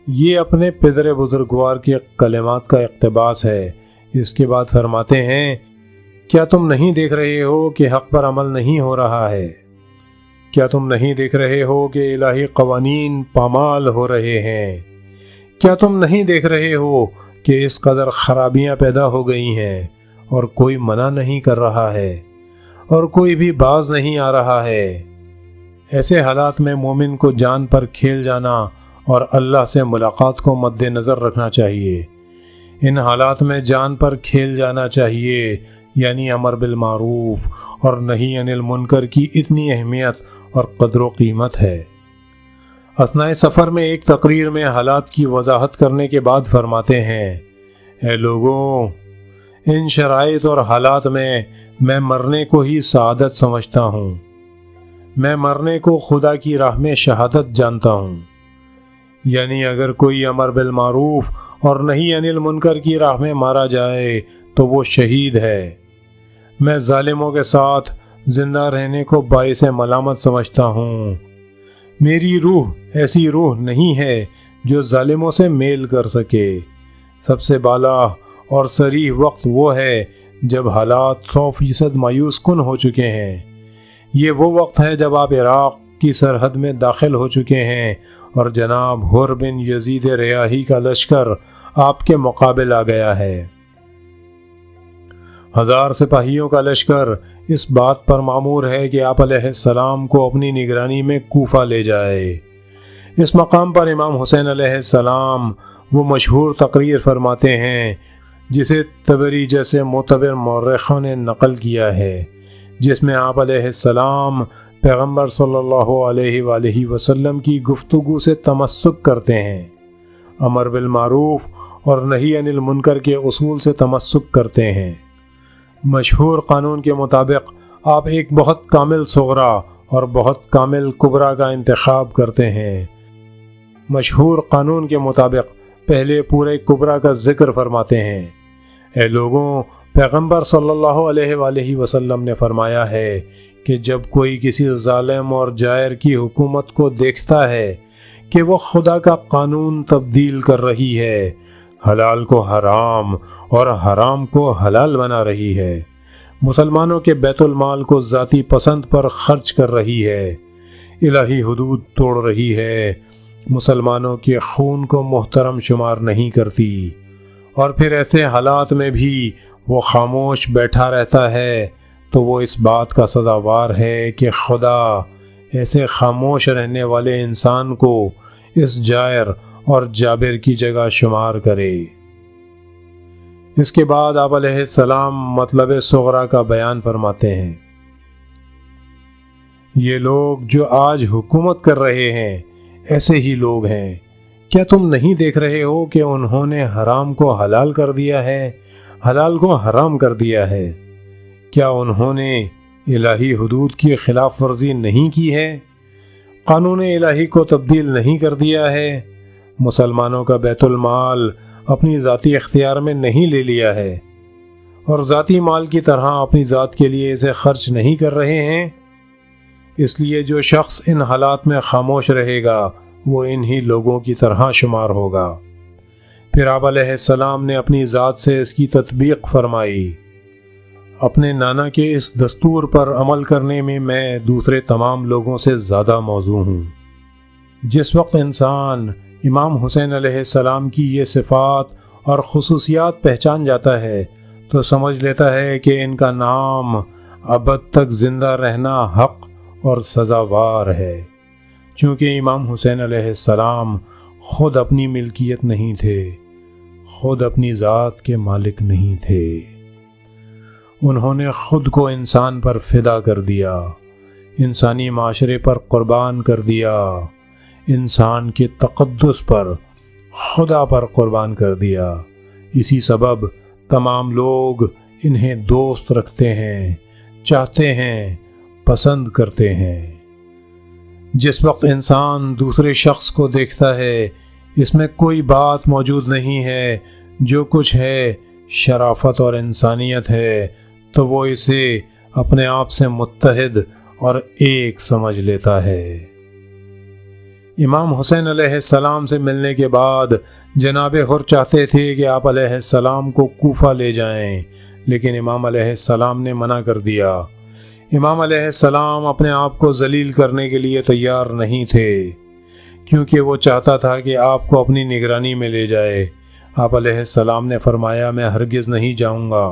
یہ اپنے پدر بزرگوار کے کلمات کا اقتباس ہے۔ اس کے بعد فرماتے ہیں، کیا تم نہیں دیکھ رہے ہو کہ حق پر عمل نہیں ہو رہا ہے؟ کیا تم نہیں دیکھ رہے ہو کہ الہی قوانین پامال ہو رہے ہیں؟ کیا تم نہیں دیکھ رہے ہو کہ اس قدر خرابیاں پیدا ہو گئی ہیں اور کوئی منع نہیں کر رہا ہے اور کوئی بھی باز نہیں آ رہا ہے؟ ایسے حالات میں مومن کو جان پر کھیل جانا اور اللہ سے ملاقات کو مد نظر رکھنا چاہیے۔ ان حالات میں جان پر کھیل جانا چاہیے، یعنی امر بالمعروف اور نہی عن المنکر کی اتنی اہمیت اور قدر و قیمت ہے۔ اثناء سفر میں ایک تقریر میں حالات کی وضاحت کرنے کے بعد فرماتے ہیں، اے لوگوں، ان شرائط اور حالات میں مرنے کو ہی سعادت سمجھتا ہوں۔ میں مرنے کو خدا کی راہ میں شہادت جانتا ہوں۔ یعنی اگر کوئی امر بالمعروف اور نہی عن المنکر کی راہ میں مارا جائے تو وہ شہید ہے۔ میں ظالموں کے ساتھ زندہ رہنے کو باعث ملامت سمجھتا ہوں۔ میری روح ایسی روح نہیں ہے جو ظالموں سے میل کر سکے۔ سب سے بالا اور صریح وقت وہ ہے جب حالات 100% مایوس کن ہو چکے ہیں۔ یہ وہ وقت ہے جب آپ عراق کی سرحد میں داخل ہو چکے ہیں اور جناب حر بن یزید ریاحی کا لشکر آپ کے مقابل آ گیا ہے۔ 1000 سپاہیوں کا لشکر اس بات پر مامور ہے کہ آپ علیہ السلام کو اپنی نگرانی میں کوفہ لے جائے۔ اس مقام پر امام حسین علیہ السلام وہ مشہور تقریر فرماتے ہیں جسے طبری جیسے معتبر مورخوں نے نقل کیا ہے، جس میں آپ علیہ السلام پیغمبر صلی اللہ علیہ وآلہ وسلم کی گفتگو سے تمسک کرتے ہیں، امر بالمعروف اور نہی عن المنکر کے اصول سے تمسک کرتے ہیں۔ مشہور قانون کے مطابق آپ ایک بہت کامل صغرا اور بہت کامل کبرا کا انتخاب کرتے ہیں۔ مشہور قانون کے مطابق پہلے پورے کبرا کا ذکر فرماتے ہیں۔ اے لوگوں، پیغمبر صلی اللہ علیہ وآلہ وسلم نے فرمایا ہے کہ جب کوئی کسی ظالم اور جائر کی حکومت کو دیکھتا ہے کہ وہ خدا کا قانون تبدیل کر رہی ہے، حلال کو حرام اور حرام کو حلال بنا رہی ہے، مسلمانوں کے بیت المال کو ذاتی پسند پر خرچ کر رہی ہے، الہی حدود توڑ رہی ہے، مسلمانوں کے خون کو محترم شمار نہیں کرتی، اور پھر ایسے حالات میں بھی وہ خاموش بیٹھا رہتا ہے، تو وہ اس بات کا سزاوار ہے کہ خدا ایسے خاموش رہنے والے انسان کو اس جائر اور جابر کی جگہ شمار کرے۔ اس کے بعد آپ علیہ السلام مطلب صغرا کا بیان فرماتے ہیں۔ یہ لوگ جو آج حکومت کر رہے ہیں ایسے ہی لوگ ہیں۔ کیا تم نہیں دیکھ رہے ہو کہ انہوں نے حرام کو حلال کر دیا ہے، حلال کو حرام کر دیا ہے؟ کیا انہوں نے الہی حدود کی خلاف ورزی نہیں کی ہے؟ قانون الہی کو تبدیل نہیں کر دیا ہے؟ مسلمانوں کا بیت المال اپنی ذاتی اختیار میں نہیں لے لیا ہے اور ذاتی مال کی طرح اپنی ذات کے لیے اسے خرچ نہیں کر رہے ہیں؟ اس لیے جو شخص ان حالات میں خاموش رہے گا وہ انہی لوگوں کی طرح شمار ہوگا۔ پھر آپ علیہ السلام نے اپنی ذات سے اس کی تطبیق فرمائی۔ اپنے نانا کے اس دستور پر عمل کرنے میں دوسرے تمام لوگوں سے زیادہ موزوں ہوں۔ جس وقت انسان امام حسین علیہ السلام کی یہ صفات اور خصوصیات پہچان جاتا ہے تو سمجھ لیتا ہے کہ ان کا نام ابد تک زندہ رہنا حق اور سزاوار ہے، چونکہ امام حسین علیہ السلام خود اپنی ملکیت نہیں تھے، خود اپنی ذات کے مالک نہیں تھے۔ انہوں نے خود کو انسان پر فدا کر دیا، انسانی معاشرے پر قربان کر دیا، انسان کے تقدس پر، خدا پر قربان کر دیا۔ اسی سبب تمام لوگ انہیں دوست رکھتے ہیں، چاہتے ہیں، پسند کرتے ہیں۔ جس وقت انسان دوسرے شخص کو دیکھتا ہے اس میں کوئی بات موجود نہیں ہے، جو کچھ ہے شرافت اور انسانیت ہے، تو وہ اسے اپنے آپ سے متحد اور ایک سمجھ لیتا ہے۔ امام حسین علیہ السلام سے ملنے کے بعد جناب حر چاہتے تھے کہ آپ علیہ السلام کو کوفہ لے جائیں، لیکن امام علیہ السلام نے منع کر دیا۔ امام علیہ السلام اپنے آپ کو ذلیل کرنے کے لیے تیار نہیں تھے، کیونکہ وہ چاہتا تھا کہ آپ کو اپنی نگرانی میں لے جائے۔ آپ علیہ السلام نے فرمایا میں ہرگز نہیں جاؤں گا۔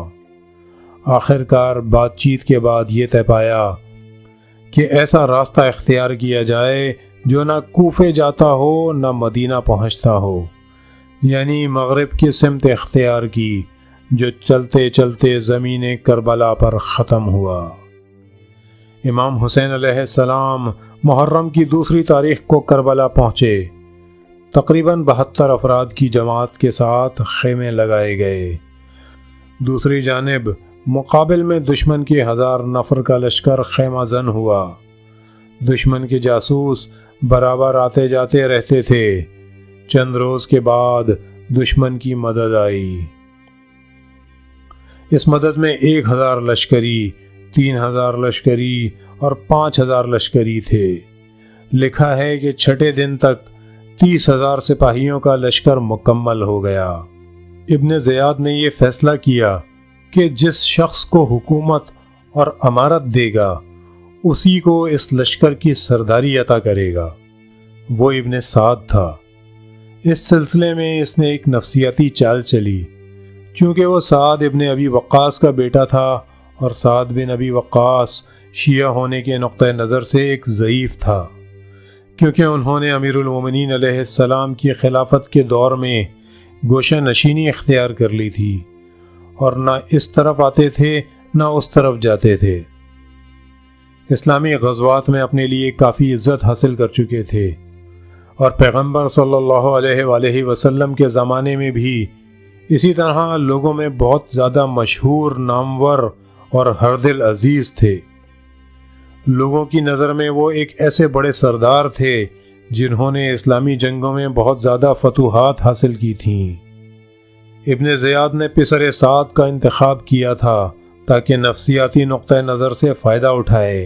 آخر کار بات چیت کے بعد یہ طے پایا کہ ایسا راستہ اختیار کیا جائے جو نہ کوفے جاتا ہو نہ مدینہ پہنچتا ہو، یعنی مغرب کی سمت اختیار کی، جو چلتے چلتے زمین کربلا پر ختم ہوا۔ امام حسین علیہ السلام محرم کی 2 تاریخ کو کربلا پہنچے۔ تقریباً 72 افراد کی جماعت کے ساتھ خیمے لگائے گئے۔ دوسری جانب مقابل میں دشمن کے 1000 نفر کا لشکر خیمہ زن ہوا۔ دشمن کے جاسوس برابر آتے جاتے رہتے تھے۔ چند روز کے بعد دشمن کی مدد آئی۔ اس مدد میں 1000 لشکری، 3000 لشکری اور 5000 لشکری تھے۔ لکھا ہے کہ چھٹے دن تک 30,000 سپاہیوں کا لشکر مکمل ہو گیا۔ ابن زیاد نے یہ فیصلہ کیا کہ جس شخص کو حکومت اور امارت دے گا اسی کو اس لشکر کی سرداری عطا کرے گا۔ وہ ابن سعد تھا۔ اس سلسلے میں اس نے ایک نفسیاتی چال چلی، چونکہ وہ سعد ابن ابی وقاص کا بیٹا تھا، اور سعد بن ابی وقاص شیعہ ہونے کے نقطہ نظر سے ایک ضعیف تھا، کیونکہ انہوں نے امیر المومنین علیہ السلام کی خلافت کے دور میں گوشہ نشینی اختیار کر لی تھی، اور نہ اس طرف آتے تھے نہ اس طرف جاتے تھے۔ اسلامی غزوات میں اپنے لیے کافی عزت حاصل کر چکے تھے، اور پیغمبر صلی اللہ علیہ وآلہ وسلم کے زمانے میں بھی اسی طرح لوگوں میں بہت زیادہ مشہور، نامور اور ہر دل عزیز تھے۔ لوگوں کی نظر میں وہ ایک ایسے بڑے سردار تھے جنہوں نے اسلامی جنگوں میں بہت زیادہ فتوحات حاصل کی تھیں۔ ابن زیاد نے پسر سعد کا انتخاب کیا تھا تاکہ نفسیاتی نقطہ نظر سے فائدہ اٹھائے،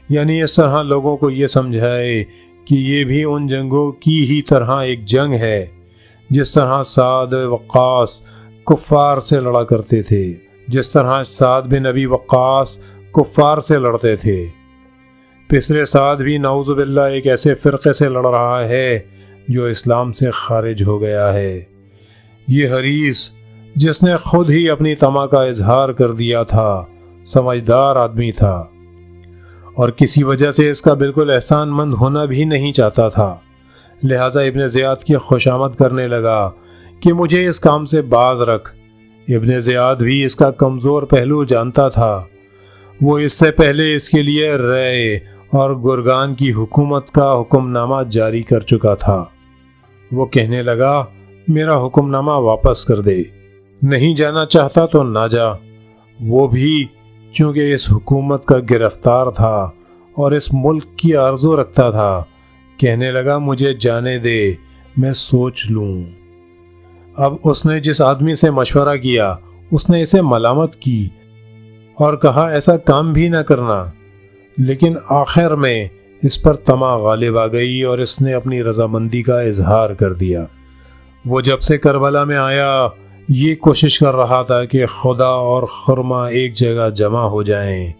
یعنی اس طرح لوگوں کو یہ سمجھائے کہ یہ بھی ان جنگوں کی ہی طرح ایک جنگ ہے جس طرح سعد وقاص کفار سے لڑا کرتے تھے، جس طرح سعد بن ابی وقاص کفار سے لڑتے تھے۔ پسر سعد بھی نعوذ باللہ ایک ایسے فرقے سے لڑ رہا ہے جو اسلام سے خارج ہو گیا ہے۔ یہ حریص جس نے خود ہی اپنی طمع کا اظہار کر دیا تھا، سمجھدار آدمی تھا، اور کسی وجہ سے اس کا بالکل احسان مند ہونا بھی نہیں چاہتا تھا۔ لہٰذا ابن زیاد کی خوشامد کرنے لگا کہ مجھے اس کام سے باز رکھ۔ ابن زیاد بھی اس کا کمزور پہلو جانتا تھا۔ وہ اس سے پہلے اس کے لیے رے اور گرگان کی حکومت کا حکم نامہ جاری کر چکا تھا۔ وہ کہنے لگا میرا حکم نامہ واپس کر دے، نہیں جانا چاہتا تو نہ جا۔ وہ بھی چونکہ اس حکومت کا گرفتار تھا اور اس ملک کی آرزو رکھتا تھا، کہنے لگا مجھے جانے دے، میں سوچ لوں۔ اب اس نے جس آدمی سے مشورہ کیا اس نے اسے ملامت کی اور کہا ایسا کام بھی نہ کرنا، لیکن آخر میں اس پر طمع غالب آ گئی اور اس نے اپنی رضامندی کا اظہار کر دیا۔ وہ جب سے کربلا میں آیا یہ کوشش کر رہا تھا کہ خدا اور خرما ایک جگہ جمع ہو جائیں،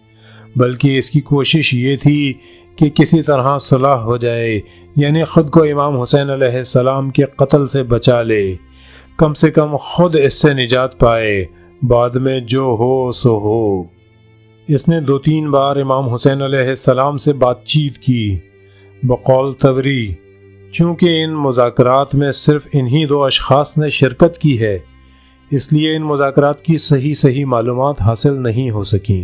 بلکہ اس کی کوشش یہ تھی کہ کسی طرح صلح ہو جائے، یعنی خود کو امام حسین علیہ السلام کے قتل سے بچا لے، کم سے کم خود اس سے نجات پائے، بعد میں جو ہو سو ہو۔ اس نے 2-3 بار امام حسین علیہ السلام سے بات چیت کی۔ بقول طبری چونکہ ان مذاکرات میں صرف انہی دو اشخاص نے شرکت کی ہے، اس لیے ان مذاکرات کی صحیح معلومات حاصل نہیں ہو سکیں۔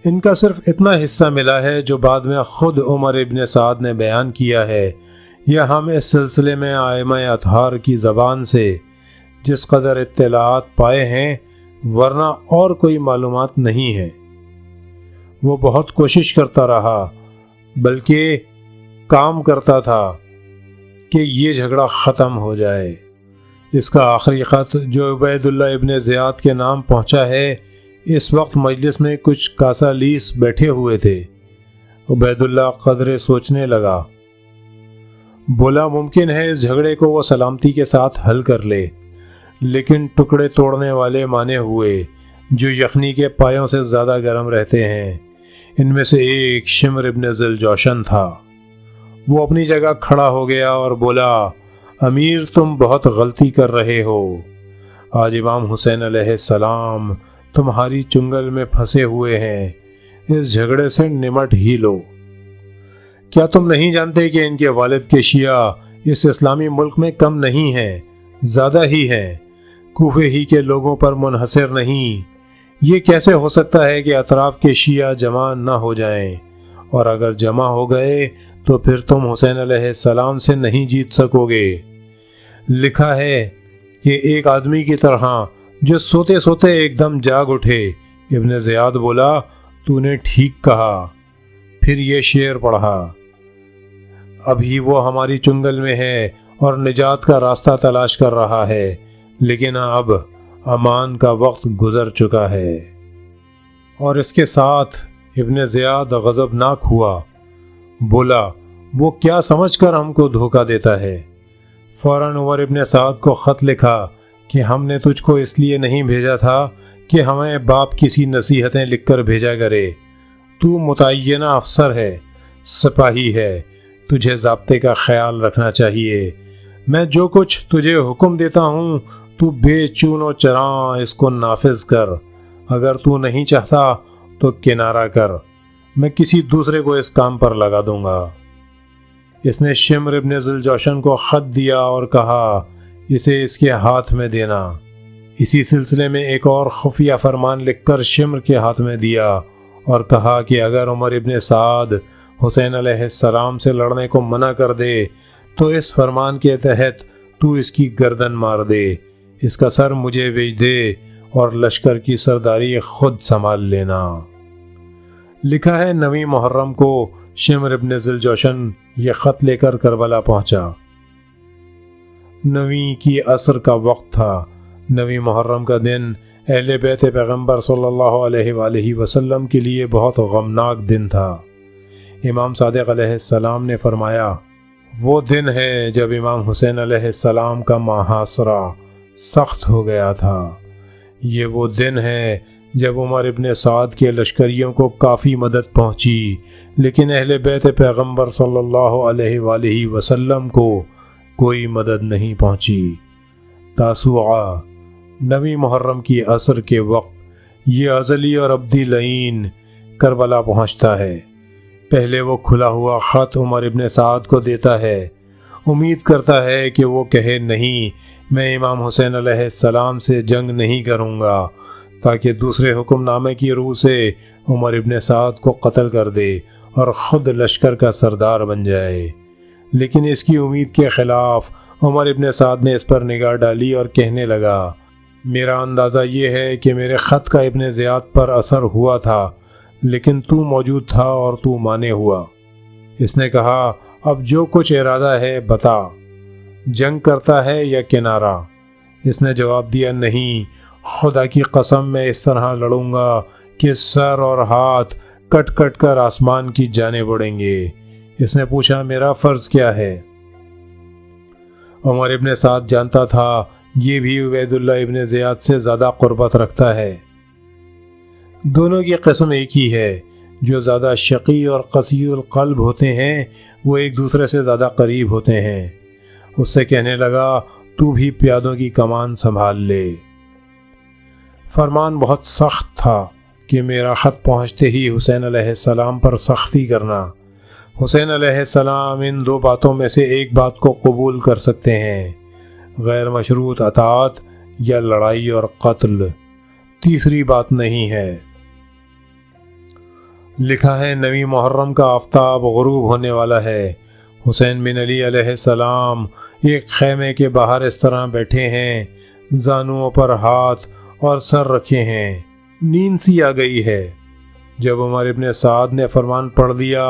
ان کا صرف اتنا حصہ ملا ہے جو بعد میں خود عمر ابن سعد نے بیان کیا ہے، یا ہم اس سلسلے میں ائمہ اطہار کی زبان سے جس قدر اطلاعات پائے ہیں، ورنہ اور کوئی معلومات نہیں ہے۔ وہ بہت کوشش کرتا رہا، بلکہ کام کرتا تھا کہ یہ جھگڑا ختم ہو جائے۔ اس کا آخری خط جو عبید اللہ ابن زیاد کے نام پہنچا ہے، اس وقت مجلس میں کچھ کاسالیس بیٹھے ہوئے تھے۔ عبید اللہ قدرے سوچنے لگا، بولا ممکن ہے اس جھگڑے کو وہ سلامتی کے ساتھ حل کر لے، لیکن ٹکڑے توڑنے والے مانے ہوئے جو یخنی کے پایوں سے زیادہ گرم رہتے ہیں، ان میں سے ایک شمر ابن ذوالجوشن تھا۔ وہ اپنی جگہ کھڑا ہو گیا اور بولا، امیر تم بہت غلطی کر رہے ہو۔ آج امام حسین علیہ السلام تمہاری چنگل میں پھنسے ہوئے ہیں، اس جھگڑے سے نمٹ ہی لو۔ کیا تم نہیں جانتے کہ ان کے والد کے شیعہ اس اسلامی ملک میں کم نہیں ہیں، زیادہ ہی ہیں، کوفے ہی کے لوگوں پر منحصر نہیں۔ یہ کیسے ہو سکتا ہے کہ اطراف کے شیعہ جمع نہ ہو جائیں، اور اگر جمع ہو گئے تو پھر تم حسین علیہ السلام سے نہیں جیت سکو گے۔ لکھا ہے کہ ایک آدمی کی طرح جو سوتے سوتے ایک دم جاگ اٹھے۔ ابن زیاد بولا، تو نے ٹھیک کہا۔ پھر یہ شعر پڑھا، ابھی وہ ہماری چنگل میں ہے اور نجات کا راستہ تلاش کر رہا ہے، لیکن اب امان کا وقت گزر چکا ہے۔ اور اس کے ساتھ ابن زیاد غضبناک ہوا، بولا، وہ کیا سمجھ کر ہم کو دھوکہ دیتا ہے؟ فوراً عمر ابن سعد کو خط لکھا کہ ہم نے تجھ کو اس لیے نہیں بھیجا تھا کہ ہمیں باپ کسی نصیحتیں لکھ کر بھیجا کرے۔ تو متعینہ افسر ہے، سپاہی ہے، تجھے ضابطے کا خیال رکھنا چاہیے۔ میں جو کچھ تجھے حکم دیتا ہوں تو بے چون و چراں اس کو نافذ کر۔ اگر تو نہیں چاہتا تو کنارہ کر، میں کسی دوسرے کو اس کام پر لگا دوں گا۔ اس نے شمر ابن ذوالجوشن کو خط دیا اور کہا اسے اس کے ہاتھ میں دینا۔ اسی سلسلے میں ایک اور خفیہ فرمان لکھ کر شمر کے ہاتھ میں دیا اور کہا کہ اگر عمر ابن سعد حسین علیہ السلام سے لڑنے کو منع کر دے تو اس فرمان کے تحت تو اس کی گردن مار دے، اس کا سر مجھے بھیج دے اور لشکر کی سرداری خود سنبھال لینا۔ لکھا ہے 9 محرم کو شمر ابن ذوالجوشن یہ خط لے کر کربلا پہنچا۔ 9 کی عصر کا وقت تھا۔ 9 محرم کا دن اہل بیت پیغمبر صلی اللہ علیہ وآلہ وسلم کے لیے بہت غمناک دن تھا۔ امام صادق علیہ السلام نے فرمایا، وہ دن ہے جب امام حسین علیہ السلام کا محاصرہ سخت ہو گیا تھا۔ یہ وہ دن ہے جب عمر ابن سعد کے لشکریوں کو کافی مدد پہنچی، لیکن اہل بیت پیغمبر صلی اللہ علیہ وآلہ وسلم کو کوئی مدد نہیں پہنچی۔ تاسوعہ 9 محرم کی عصر کے وقت یہ ازلی اور ابدی لعین کربلا پہنچتا ہے۔ پہلے وہ کھلا ہوا خط عمر ابن سعد کو دیتا ہے، امید کرتا ہے کہ وہ کہے نہیں، میں امام حسین علیہ السلام سے جنگ نہیں کروں گا، تاکہ دوسرے حکم نامے کی روح سے عمر ابن سعد کو قتل کر دے اور خود لشکر کا سردار بن جائے۔ لیکن اس کی امید کے خلاف عمر ابن سعد نے اس پر نگاہ ڈالی اور کہنے لگا، میرا اندازہ یہ ہے کہ میرے خط کا ابن زیاد پر اثر ہوا تھا، لیکن تو موجود تھا اور تو مانے ہوا۔ اس نے کہا، اب جو کچھ ارادہ ہے بتا، جنگ کرتا ہے یا کنارہ؟ اس نے جواب دیا، نہیں، خدا کی قسم میں اس طرح لڑوں گا کہ سر اور ہاتھ کٹ کٹ کر آسمان کی جانب اڑیں گے۔ اس نے پوچھا، میرا فرض کیا ہے؟ عمر ابن سعد جانتا تھا یہ بھی عبید اللہ ابن زیاد سے زیادہ قربت رکھتا ہے۔ دونوں کی قسم ایک ہی ہے، جو زیادہ شقی اور قسی القلب ہوتے ہیں وہ ایک دوسرے سے زیادہ قریب ہوتے ہیں۔ اس سے کہنے لگا، تو بھی پیادوں کی کمان سنبھال لے۔ فرمان بہت سخت تھا کہ میرا خط پہنچتے ہی حسین علیہ السلام پر سختی کرنا۔ حسین علیہ السلام ان دو باتوں میں سے ایک بات کو قبول کر سکتے ہیں، غیر مشروط اطاعت یا لڑائی اور قتل، تیسری بات نہیں ہے۔ لکھا ہے 9 محرم کا آفتاب غروب ہونے والا ہے۔ حسین بن علی علیہ السلام ایک خیمے کے باہر اس طرح بیٹھے ہیں، زانوؤں پر ہاتھ اور سر رکھے ہیں، نیند سی آ گئی ہے۔ جب عمر ابن سعد نے فرمان پڑھ دیا،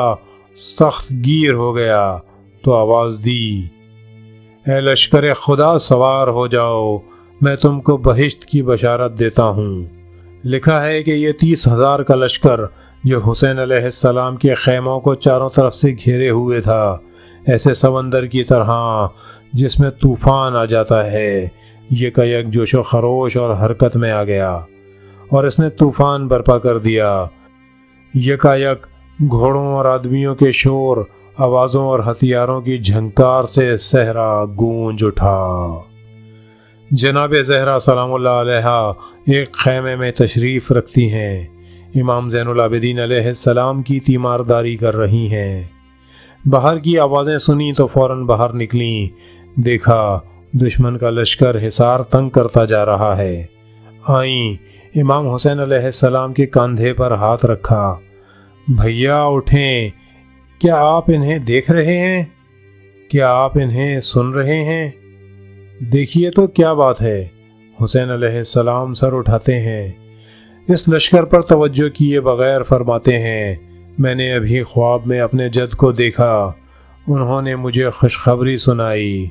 سخت گیر ہو گیا تو آواز دی، اے لشکر خدا سوار ہو جاؤ، میں تم کو بہشت کی بشارت دیتا ہوں۔ لکھا ہے کہ یہ 30,000 کا لشکر جو حسین علیہ السلام کے خیموں کو چاروں طرف سے گھیرے ہوئے تھا، ایسے سمندر کی طرح جس میں طوفان آ جاتا ہے، یک جوش و خروش اور حرکت میں آ گیا اور اس نے طوفان برپا کر دیا۔ یک گھوڑوں اور آدمیوں کے شور، آوازوں اور ہتھیاروں کی جھنکار سے صحرا گونج اٹھا۔ جناب زہرا سلام اللہ علیہا ایک خیمے میں تشریف رکھتی ہیں، امام زین العابدین علیہ السلام کی تیمارداری کر رہی ہیں۔ باہر کی آوازیں سنی تو فوراً باہر نکلیں، دیکھا دشمن کا لشکر حصار تنگ کرتا جا رہا ہے۔ آئیں، امام حسین علیہ السلام کے کاندھے پر ہاتھ رکھا، بھیا اٹھیں، کیا آپ انہیں دیکھ رہے ہیں؟ کیا آپ انہیں سن رہے ہیں؟ دیکھیے تو کیا بات ہے۔ حسین علیہ السلام سر اٹھاتے ہیں، اس لشکر پر توجہ کیے بغیر فرماتے ہیں، میں نے ابھی خواب میں اپنے جد کو دیکھا، انہوں نے مجھے خوشخبری سنائی،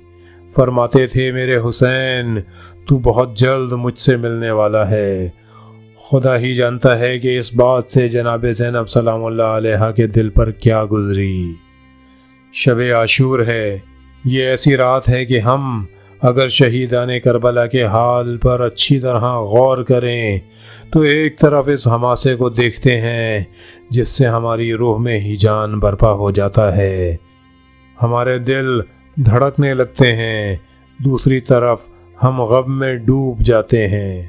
فرماتے تھے میرے حسین تو بہت جلد مجھ سے ملنے والا ہے۔ خدا ہی جانتا ہے کہ اس بات سے جناب زینب سلام اللہ علیہا کے دل پر کیا گزری۔ شب عاشور ہے، یہ ایسی رات ہے کہ ہم اگر شہیدان کربلا کے حال پر اچھی طرح غور کریں تو ایک طرف اس حماسے کو دیکھتے ہیں جس سے ہماری روح میں ہیجان برپا ہو جاتا ہے، ہمارے دل دھڑکنے لگتے ہیں، دوسری طرف ہم غم میں ڈوب جاتے ہیں۔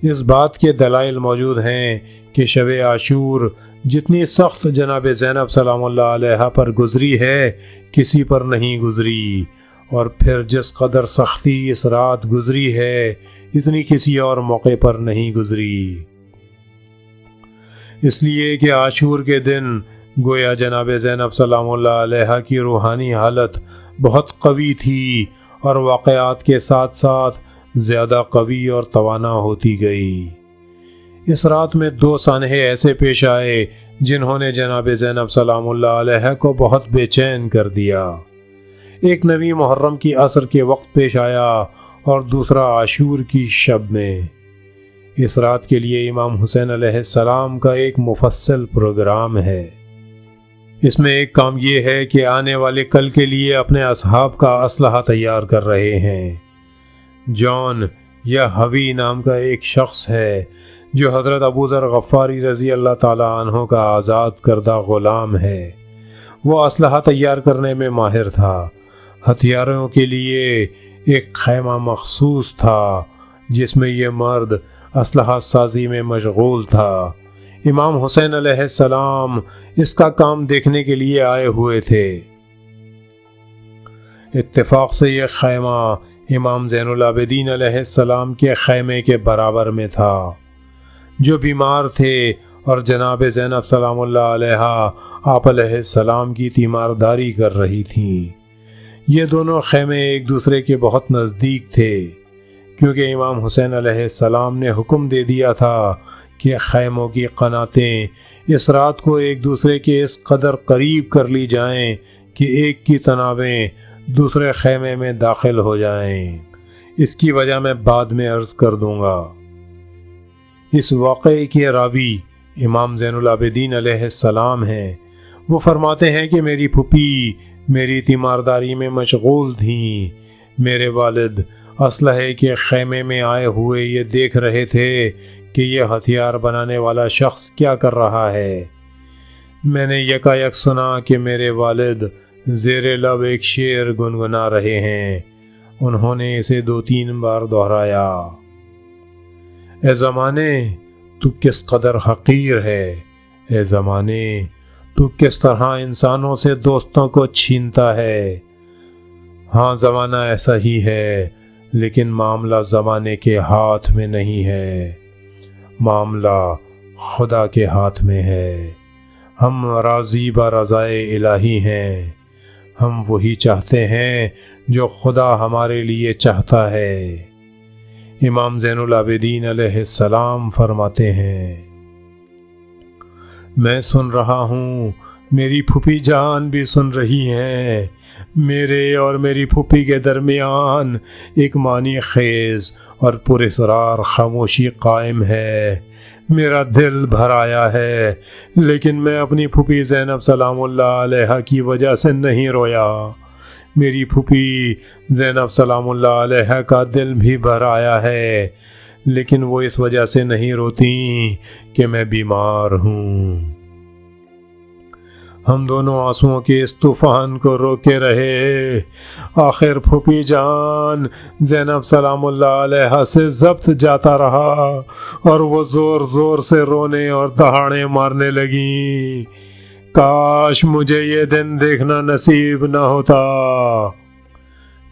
اس بات کے دلائل موجود ہیں کہ شب عاشور جتنی سخت جناب زینب سلام اللہ علیہا پر گزری ہے، کسی پر نہیں گزری، اور پھر جس قدر سختی اس رات گزری ہے، اتنی کسی اور موقع پر نہیں گزری۔ اس لیے کہ عاشور کے دن گویا جناب زینب سلام اللہ علیہا کی روحانی حالت بہت قوی تھی اور واقعات کے ساتھ ساتھ زیادہ قوی اور توانا ہوتی گئی۔ اس رات میں 2 سانحے ایسے پیش آئے جنہوں نے جناب زینب سلام اللہ علیہا کو بہت بے چین کر دیا۔ ایک 9 محرم کی عصر کے وقت پیش آیا اور دوسرا عاشور کی شب میں۔ اس رات کے لیے امام حسین علیہ السلام کا ایک مفصل پروگرام ہے۔ اس میں ایک کام یہ ہے کہ آنے والے کل کے لیے اپنے اصحاب کا اسلحہ تیار کر رہے ہیں۔ جون یا حوی نام کا ایک شخص ہے جو حضرت ابو ذر غفاری رضی اللہ تعالیٰ عنہ کا آزاد کردہ غلام ہے۔ وہ اسلحہ تیار کرنے میں ماہر تھا۔ ہتھیاروں کے لیے ایک خیمہ مخصوص تھا جس میں یہ مرد اسلحہ سازی میں مشغول تھا۔ امام حسین علیہ السلام اس کا کام دیکھنے کے لیے آئے ہوئے تھے۔ اتفاق سے یہ خیمہ امام زین العابدین علیہ السلام کے خیمے کے برابر میں تھا، جو بیمار تھے اور جناب زینب سلام اللہ علیہا آپ علیہ السلام کی تیمارداری کر رہی تھیں۔ یہ دونوں خیمے ایک دوسرے کے بہت نزدیک تھے، کیونکہ امام حسین علیہ السلام نے حکم دے دیا تھا کہ خیموں کی قناتیں اس رات کو ایک دوسرے کے اس قدر قریب کر لی جائیں کہ ایک کی تنابیں دوسرے خیمے میں داخل ہو جائیں۔ اس کی وجہ میں بعد میں عرض کر دوں گا۔ اس واقعے کے راوی امام زین العابدین علیہ السلام ہیں۔ وہ فرماتے ہیں کہ میری پھوپھی میری تیمارداری میں مشغول تھیں۔ میرے والد اسلحے کے خیمے میں آئے ہوئے یہ دیکھ رہے تھے کہ یہ ہتھیار بنانے والا شخص کیا کر رہا ہے۔ میں نے یکایک سنا کہ میرے والد زیر لب ایک شعر گنگنا رہے ہیں۔ انہوں نے اسے 2-3 بار دہرایا۔ اے زمانے تو کس قدر حقیر ہے، اے زمانے تو کس طرح انسانوں سے دوستوں کو چھینتا ہے۔ ہاں زمانہ ایسا ہی ہے، لیکن معاملہ زمانے کے ہاتھ میں نہیں ہے، معاملہ خدا کے ہاتھ میں ہے۔ ہم راضی برضائے الہی ہیں، ہم وہی چاہتے ہیں جو خدا ہمارے لیے چاہتا ہے۔ امام زین العابدین علیہ السلام فرماتے ہیں، میں سن رہا ہوں، میری پھوپھی جان بھی سن رہی ہیں، میرے اور میری پھوپھی کے درمیان ایک معنی خیز اور پراسرار خاموشی قائم ہے۔ میرا دل بھر آیا ہے، لیکن میں اپنی پھوپھی زینب سلام اللہ علیہا کی وجہ سے نہیں رویا۔ میری پھوپھی زینب سلام اللہ علیہا کا دل بھی بھر آیا ہے، لیکن وہ اس وجہ سے نہیں روتی کہ میں بیمار ہوں۔ ہم دونوں آنسوؤں کے اس طوفان کو روکے رہے۔ آخر پھوپھی جان زینب سلام اللہ علیہا سے ضبط جاتا رہا اور وہ زور زور سے رونے اور دہاڑے مارنے لگیں۔ کاش مجھے یہ دن دیکھنا نصیب نہ ہوتا،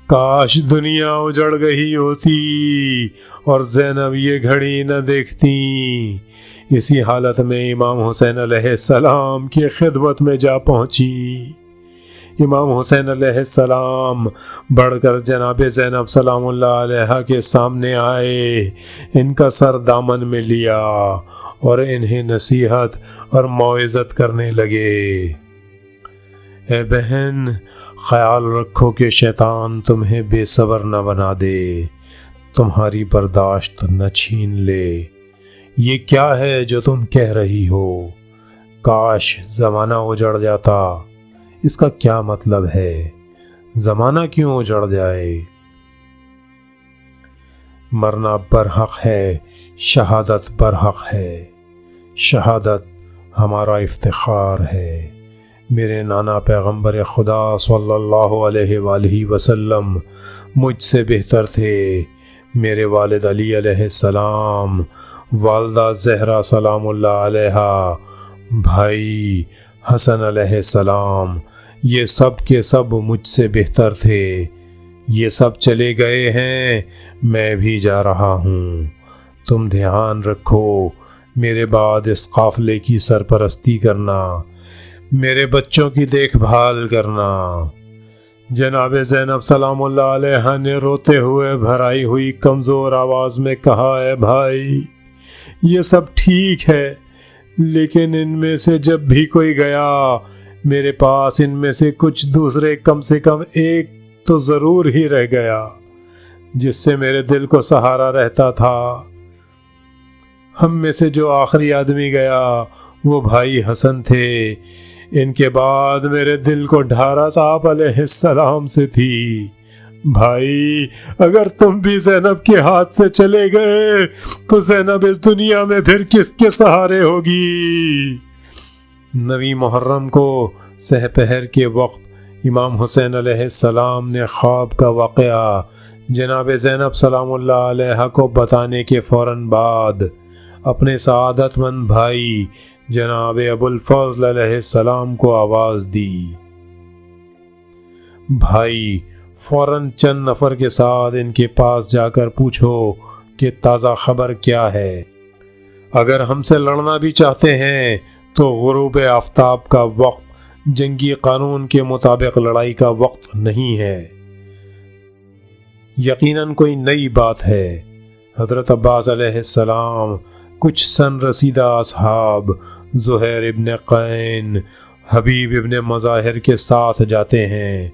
کاش دنیا اجڑ گئی ہوتی اور زینب یہ گھڑی نہ دیکھتی۔ اسی حالت میں امام حسین علیہ السلام کی خدمت میں جا پہنچی۔ امام حسین علیہ السلام بڑھ کر جناب زینب سلام اللہ علیہا کے سامنے آئے، ان کا سر دامن میں لیا اور انہیں نصیحت اور موعظت کرنے لگے۔ اے بہن، خیال رکھو کہ شیطان تمہیں بے صبر نہ بنا دے، تمہاری برداشت نہ چھین لے۔ یہ کیا ہے جو تم کہہ رہی ہو؟ کاش زمانہ اجڑ جاتا، اس کا کیا مطلب ہے؟ زمانہ کیوں اجڑ جائے؟ مرنا برحق ہے، شہادت برحق ہے، شہادت ہمارا افتخار ہے۔ میرے نانا پیغمبر خدا صلی اللہ علیہ وآلہ وسلم مجھ سے بہتر تھے۔ میرے والد علی علیہ السلام، والدہ زہرا سلام اللہ علیہا، بھائی حسن علیہ السلام، یہ سب کے سب مجھ سے بہتر تھے۔ یہ سب چلے گئے ہیں، میں بھی جا رہا ہوں۔ تم دھیان رکھو، میرے بعد اس قافلے کی سرپرستی کرنا، میرے بچوں کی دیکھ بھال کرنا۔ جناب زینب سلام اللہ علیہا نے روتے ہوئے بھرائی ہوئی کمزور آواز میں کہا، اے بھائی، یہ سب ٹھیک ہے، لیکن ان میں سے جب بھی کوئی گیا، میرے پاس ان میں سے کچھ دوسرے کم سے کم ایک تو ضرور ہی رہ گیا جس سے میرے دل کو سہارا رہتا تھا۔ ہم میں سے جو آخری آدمی گیا وہ بھائی حسن تھے، ان کے بعد میرے دل کو ڈھارس آپ علیہ السلام سے تھی۔ بھائی، اگر تم بھی زینب کے ہاتھ سے چلے گئے تو زینب اس دنیا میں پھر کس کے سہارے ہوگی؟ 9 محرم کو سحپہر کے وقت امام حسین علیہ السلام نے خواب کا واقعہ جناب زینب سلام اللہ علیہا کو بتانے کے فوراً بعد اپنے سعادت مند بھائی جناب ابو الفضل علیہ السلام کو آواز دی۔ بھائی، فوراً چند نفر کے ساتھ ان کے پاس جا کر پوچھو کہ تازہ خبر کیا ہے۔ اگر ہم سے لڑنا بھی چاہتے ہیں تو غروب آفتاب کا وقت جنگی قانون کے مطابق لڑائی کا وقت نہیں ہے، یقیناً کوئی نئی بات ہے۔ حضرت عباس علیہ السلام کچھ سن رسیدہ اصحاب زہیر ابن قین، حبیب ابن مظاہر کے ساتھ جاتے ہیں،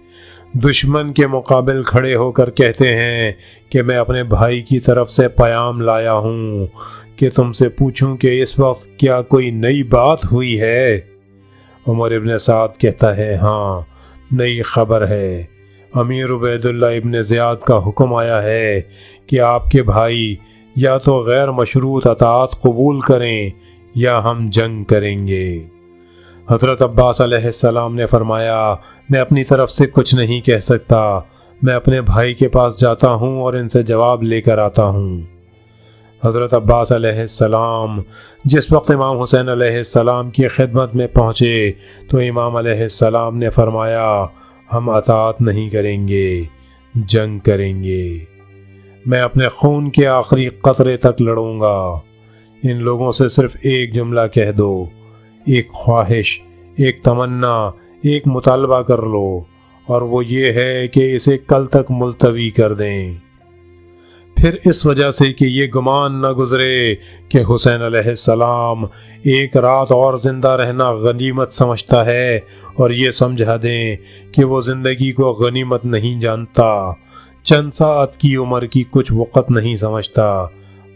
دشمن کے مقابل کھڑے ہو کر کہتے ہیں کہ میں اپنے بھائی کی طرف سے پیام لایا ہوں کہ تم سے پوچھوں کہ اس وقت کیا کوئی نئی بات ہوئی ہے؟ عمر ابن سعد کہتا ہے، ہاں، نئی خبر ہے۔ امیر عبید اللہ ابن زیاد کا حکم آیا ہے کہ آپ کے بھائی یا تو غیر مشروط اطاعت قبول کریں یا ہم جنگ کریں گے۔ حضرت عباس علیہ السلام نے فرمایا، میں اپنی طرف سے کچھ نہیں کہہ سکتا، میں اپنے بھائی کے پاس جاتا ہوں اور ان سے جواب لے کر آتا ہوں۔ حضرت عباس علیہ السلام جس وقت امام حسین علیہ السلام کی خدمت میں پہنچے تو امام علیہ السلام نے فرمایا ہم اطاعت نہیں کریں گے، جنگ کریں گے، میں اپنے خون کے آخری قطرے تک لڑوں گا۔ ان لوگوں سے صرف ایک جملہ کہہ دو، ایک خواہش، ایک تمنا، ایک مطالبہ کر لو، اور وہ یہ ہے کہ اسے کل تک ملتوی کر دیں۔ پھر اس وجہ سے کہ یہ گمان نہ گزرے کہ حسین علیہ السلام ایک رات اور زندہ رہنا غنیمت سمجھتا ہے، اور یہ سمجھا دیں کہ وہ زندگی کو غنیمت نہیں جانتا، چند ساعت کی عمر کی کچھ وقت نہیں سمجھتا،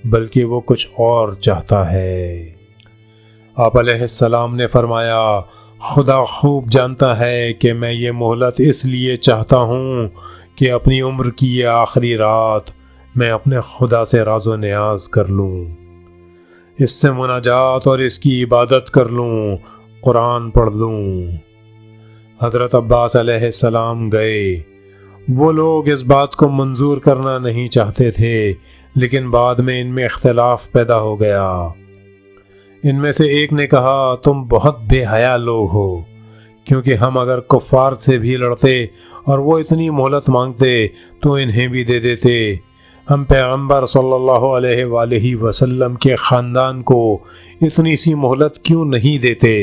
بلکہ وہ کچھ اور چاہتا ہے۔ آپ علیہ السلام نے فرمایا خدا خوب جانتا ہے کہ میں یہ مہلت اس لیے چاہتا ہوں کہ اپنی عمر کی یہ آخری رات میں اپنے خدا سے راز و نیاز کر لوں، اس سے مناجات اور اس کی عبادت کر لوں، قرآن پڑھ لوں۔ حضرت عباس علیہ السلام گئے۔ وہ لوگ اس بات کو منظور کرنا نہیں چاہتے تھے، لیکن بعد میں ان میں اختلاف پیدا ہو گیا۔ ان میں سے ایک نے کہا تم بہت بے حیا لوگ ہو، کیونکہ ہم اگر کفار سے بھی لڑتے اور وہ اتنی مہلت مانگتے تو انہیں بھی دے دیتے، ہم پیغمبر صلی اللہ علیہ وآلہ وسلم کے خاندان کو اتنی سی مہلت کیوں نہیں دیتے؟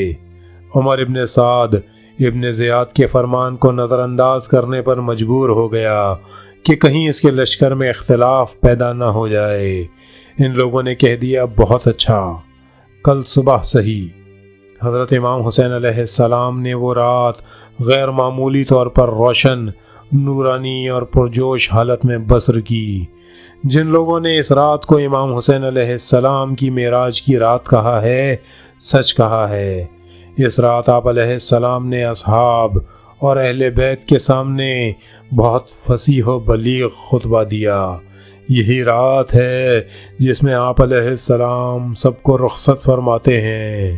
عمر ابن سعد ابن زیاد کے فرمان کو نظر انداز کرنے پر مجبور ہو گیا کہ کہیں اس کے لشکر میں اختلاف پیدا نہ ہو جائے۔ ان لوگوں نے کہہ دیا بہت اچھا، کل صبح صحیح۔ حضرت امام حسین علیہ السلام نے وہ رات غیر معمولی طور پر روشن، نورانی اور پرجوش حالت میں بسر کی۔ جن لوگوں نے اس رات کو امام حسین علیہ السلام کی معراج کی رات کہا ہے، سچ کہا ہے۔ اس رات آپ علیہ السلام نے اصحاب اور اہل بیت کے سامنے بہت فصیح و بلیغ خطبہ دیا۔ یہی رات ہے جس میں آپ علیہ السلام سب کو رخصت فرماتے ہیں،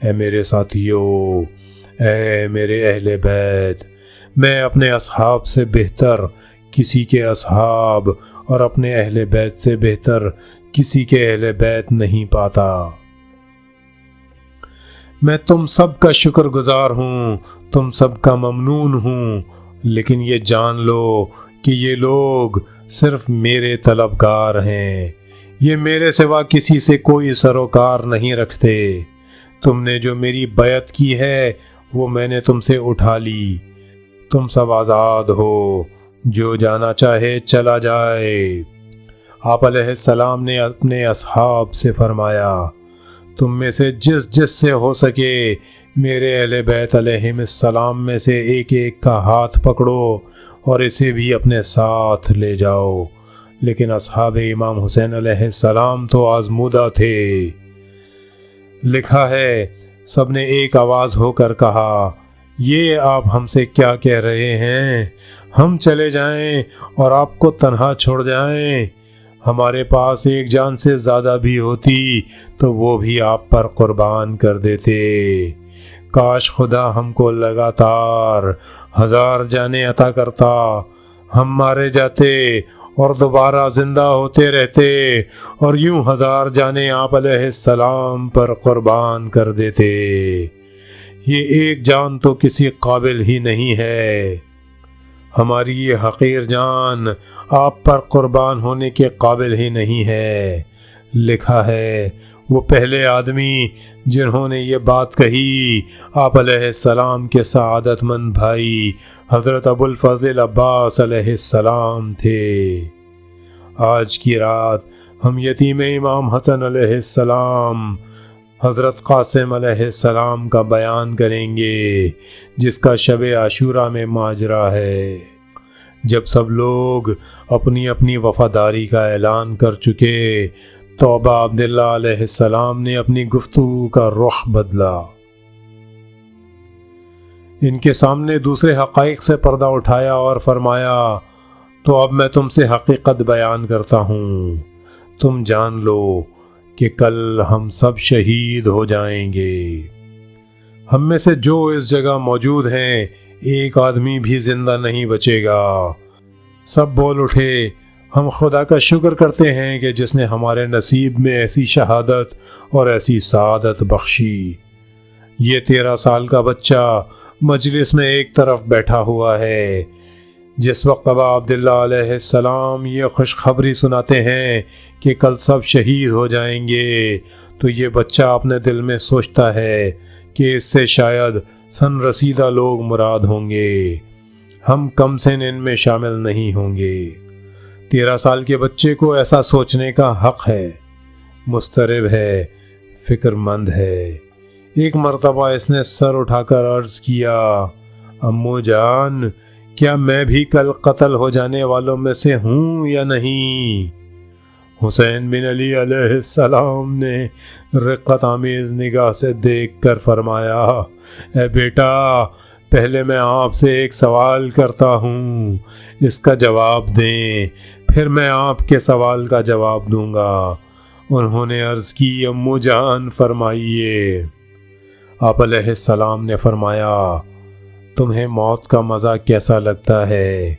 اے میرے ساتھیو، اے میرے اہل بیت، میں اپنے اصحاب سے بہتر کسی کے اصحاب اور اپنے اہل بیت سے بہتر کسی کے اہل بیت نہیں پاتا۔ میں تم سب کا شکر گزار ہوں، تم سب کا ممنون ہوں، لیکن یہ جان لو کہ یہ لوگ صرف میرے طلبگار ہیں، یہ میرے سوا کسی سے کوئی سروکار نہیں رکھتے۔ تم نے جو میری بیعت کی ہے وہ میں نے تم سے اٹھا لی، تم سب آزاد ہو، جو جانا چاہے چلا جائے۔ آپ علیہ السلام نے اپنے اصحاب سے فرمایا تم میں سے جس سے ہو سکے میرے اہل بیت علیہم السلام میں سے ایک ایک کا ہاتھ پکڑو اور اسے بھی اپنے ساتھ لے جاؤ۔ لیکن اصحاب امام حسین علیہ السلام تو آزمودہ تھے۔ لکھا ہے سب نے ایک آواز ہو کر کہا یہ آپ ہم سے کیا کہہ رہے ہیں؟ ہم چلے جائیں اور آپ کو تنہا چھوڑ جائیں؟ ہمارے پاس ایک جان سے زیادہ بھی ہوتی تو وہ بھی آپ پر قربان کر دیتے۔ کاش خدا ہم کو لگاتار 1000 جانیں عطا کرتا، ہم مارے جاتے اور دوبارہ زندہ ہوتے رہتے اور یوں 1000 جانیں آپ علیہ السلام پر قربان کر دیتے۔ یہ ایک جان تو کسی قابل ہی نہیں ہے، ہماری یہ حقیر جان آپ پر قربان ہونے کے قابل ہی نہیں ہے۔ لکھا ہے وہ پہلے آدمی جنہوں نے یہ بات کہی آپ علیہ السلام کے سعادت مند بھائی حضرت ابو الفضل عباس علیہ السلام تھے۔ آج کی رات ہم یتیم امام حسن علیہ السلام حضرت قاسم علیہ السلام کا بیان کریں گے، جس کا شب عاشوراء میں ماجرا ہے۔ جب سب لوگ اپنی اپنی وفاداری کا اعلان کر چکے تو ابا عبداللہ علیہ السلام نے اپنی گفتگو کا رخ بدلا۔ ان کے سامنے دوسرے حقائق سے پردہ اٹھایا اور فرمایا تو اب میں تم سے حقیقت بیان کرتا ہوں، تم جان لو کہ کل ہم سب شہید ہو جائیں گے۔ ہم میں سے جو اس جگہ موجود ہیں ایک آدمی بھی زندہ نہیں بچے گا۔ سب بول اٹھے ہم خدا کا شکر کرتے ہیں کہ جس نے ہمارے نصیب میں ایسی شہادت اور ایسی سعادت بخشی۔ یہ 13 سال کا بچہ مجلس میں ایک طرف بیٹھا ہوا ہے۔ جس وقت ابا عبداللہ علیہ السلام یہ خوشخبری سناتے ہیں کہ کل سب شہید ہو جائیں گے، تو یہ بچہ اپنے دل میں سوچتا ہے کہ اس سے شاید سن رسیدہ لوگ مراد ہوں گے، ہم کم سن ان میں شامل نہیں ہوں گے۔ 13 سال کے بچے کو ایسا سوچنے کا حق ہے، مضطرب ہے، فکر مند ہے۔ ایک مرتبہ اس نے سر اٹھا کر عرض کیا، امو جان، کیا میں بھی کل قتل ہو جانے والوں میں سے ہوں یا نہیں؟ حسین بن علی علیہ السلام نے رقت آمیز نگاہ سے دیکھ کر فرمایا، اے بیٹا، پہلے میں آپ سے ایک سوال کرتا ہوں، اس کا جواب دیں، پھر میں آپ کے سوال کا جواب دوں گا۔ انہوں نے عرض کی، امو جان فرمائیے۔ آپ علیہ السلام نے فرمایا، تمہیں موت کا مزہ کیسا لگتا ہے؟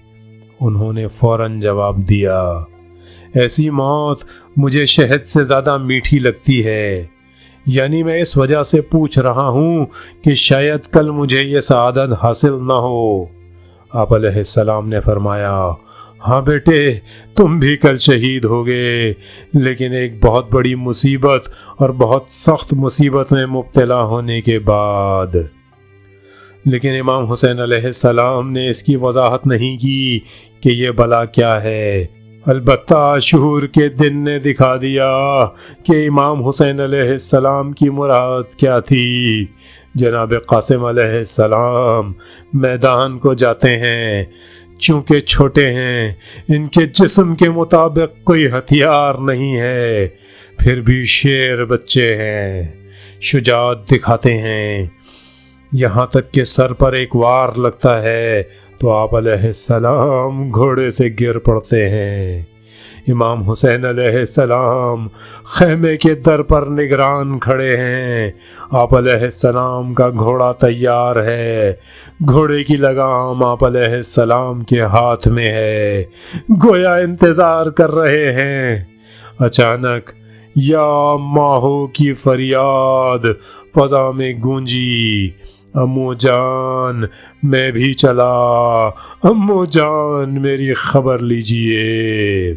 انہوں نے فوراً جواب دیا، ایسی موت مجھے شہد سے زیادہ میٹھی لگتی ہے، یعنی میں اس وجہ سے پوچھ رہا ہوں کہ شاید کل مجھے یہ سعادت حاصل نہ ہو۔ آپ علیہ السلام نے فرمایا، ہاں بیٹے، تم بھی کل شہید ہوگے، لیکن ایک بہت بڑی مصیبت اور بہت سخت مصیبت میں مبتلا ہونے کے بعد۔ لیکن امام حسین علیہ السلام نے اس کی وضاحت نہیں کی کہ یہ بلا کیا ہے۔ البتہ عاشور کے دن نے دکھا دیا کہ امام حسین علیہ السلام کی مراد کیا تھی۔ جناب قاسم علیہ السلام میدان کو جاتے ہیں، چونکہ چھوٹے ہیں، ان کے جسم کے مطابق کوئی ہتھیار نہیں ہے، پھر بھی شیر بچے ہیں، شجاعت دکھاتے ہیں، یہاں تک کہ سر پر ایک وار لگتا ہے تو آپ علیہ السلام گھوڑے سے گر پڑتے ہیں۔ امام حسین علیہ السلام خیمے کے در پر نگران کھڑے ہیں، آپ علیہ السلام کا گھوڑا تیار ہے، گھوڑے کی لگام آپ علیہ السلام کے ہاتھ میں ہے، گویا انتظار کر رہے ہیں۔ اچانک یا ماہو کی فریاد فضا میں گونجی، امو جان میں بھی چلا، امو جان میری خبر لیجئے۔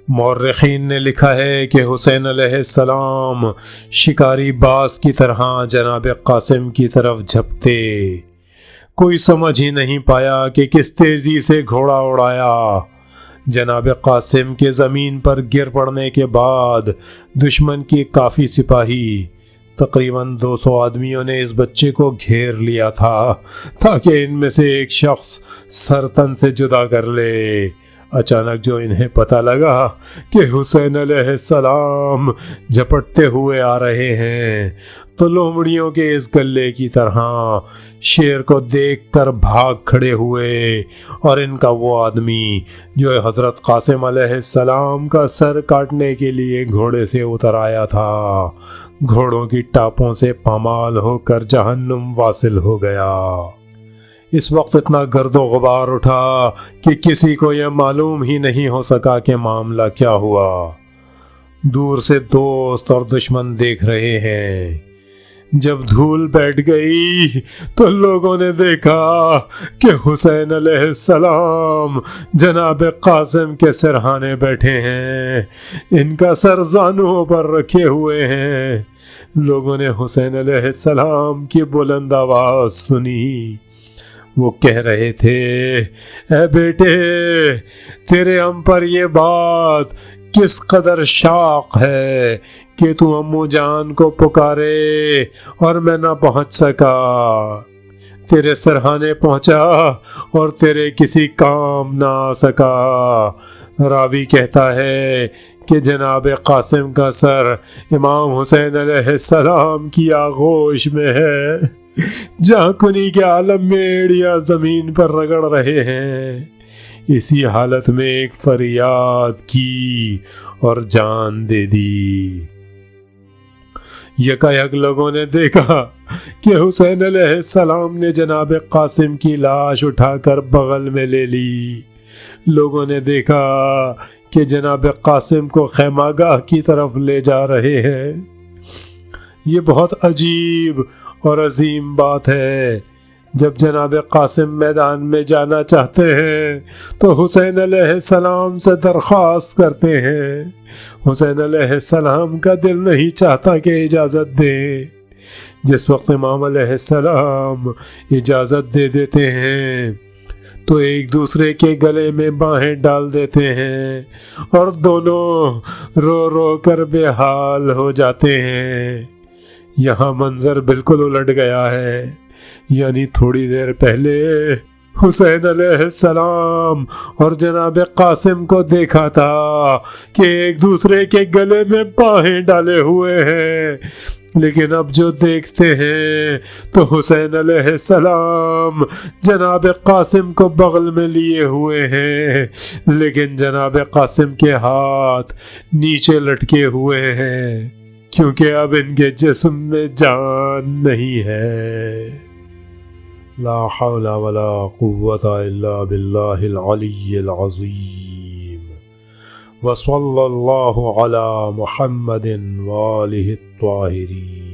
مورخین نے لکھا ہے کہ حسین علیہ السلام شکاری باز کی طرح جناب قاسم کی طرف جھپتے، کوئی سمجھ ہی نہیں پایا کہ کس تیزی سے گھوڑا اڑایا۔ جناب قاسم کے زمین پر گر پڑنے کے بعد دشمن کے کافی سپاہی، تقریباً 200 آدمیوں نے اس بچے کو گھیر لیا تھا تاکہ ان میں سے ایک شخص سر تن سے جدا کر لے۔ اچانک جو انہیں پتہ لگا کہ حسین علیہ السلام جھپٹتے ہوئے آ رہے ہیں تو لومڑیوں کے اس گلے کی طرح شیر کو دیکھ کر بھاگ کھڑے ہوئے، اور ان کا وہ آدمی جو حضرت قاسم علیہ السلام کا سر کاٹنے کے لیے گھوڑے سے اتر آیا تھا، گھوڑوں کی ٹاپوں سے پامال ہو کر جہنم واصل ہو گیا۔ اس وقت اتنا گرد و غبار اٹھا کہ کسی کو یہ معلوم ہی نہیں ہو سکا کہ معاملہ کیا ہوا۔ دور سے دوست اور دشمن دیکھ رہے ہیں۔ جب دھول بیٹھ گئی تو لوگوں نے دیکھا کہ حسین علیہ السلام جناب قاسم کے سرہانے بیٹھے ہیں، ان کا سر زانوؤں پر رکھے ہوئے ہیں۔ لوگوں نے حسین علیہ السلام کی بلند آواز سنی، وہ کہہ رہے تھے، اے بیٹے، تیرے ہم پر یہ بات کس قدر شاق ہے کہ تو امو جان کو پکارے اور میں نہ پہنچ سکا، تیرے سرہانے پہنچا اور تیرے کسی کام نہ آ سکا۔ راوی کہتا ہے کہ جناب قاسم کا سر امام حسین علیہ السلام کی آغوش میں ہے، جہاں کنی کے عالم میں ایڑیاں زمین پر رگڑ رہے ہیں۔ اسی حالت میں ایک فریاد کی اور جان دے دی۔ یکایک لوگوں نے دیکھا کہ حسین علیہ السلام نے جناب قاسم کی لاش اٹھا کر بغل میں لے لی، لوگوں نے دیکھا کہ جناب قاسم کو خیمہ کی طرف لے جا رہے ہیں۔ یہ بہت عجیب اور عظیم بات ہے۔ جب جناب قاسم میدان میں جانا چاہتے ہیں تو حسین علیہ السلام سے درخواست کرتے ہیں۔ حسین علیہ السلام کا دل نہیں چاہتا کہ اجازت دیں۔ جس وقت امام علیہ السلام اجازت دے دیتے ہیں تو ایک دوسرے کے گلے میں باہیں ڈال دیتے ہیں اور دونوں رو رو کر بے حال ہو جاتے ہیں۔ یہاں منظر بالکل الٹ گیا ہے، یعنی تھوڑی دیر پہلے حسین علیہ السلام اور جناب قاسم کو دیکھا تھا کہ ایک دوسرے کے گلے میں باہیں ڈالے ہوئے ہیں، لیکن اب جو دیکھتے ہیں تو حسین علیہ السلام جناب قاسم کو بغل میں لیے ہوئے ہیں، لیکن جناب قاسم کے ہاتھ نیچے لٹکے ہوئے ہیں، کیونکہ اب ان کے جسم میں جان نہیں ہے۔ لا حول ولا قوة الا باللہ العلی العظیم۔ وصلی اللہ علی محمد وآلہ الطاہرین۔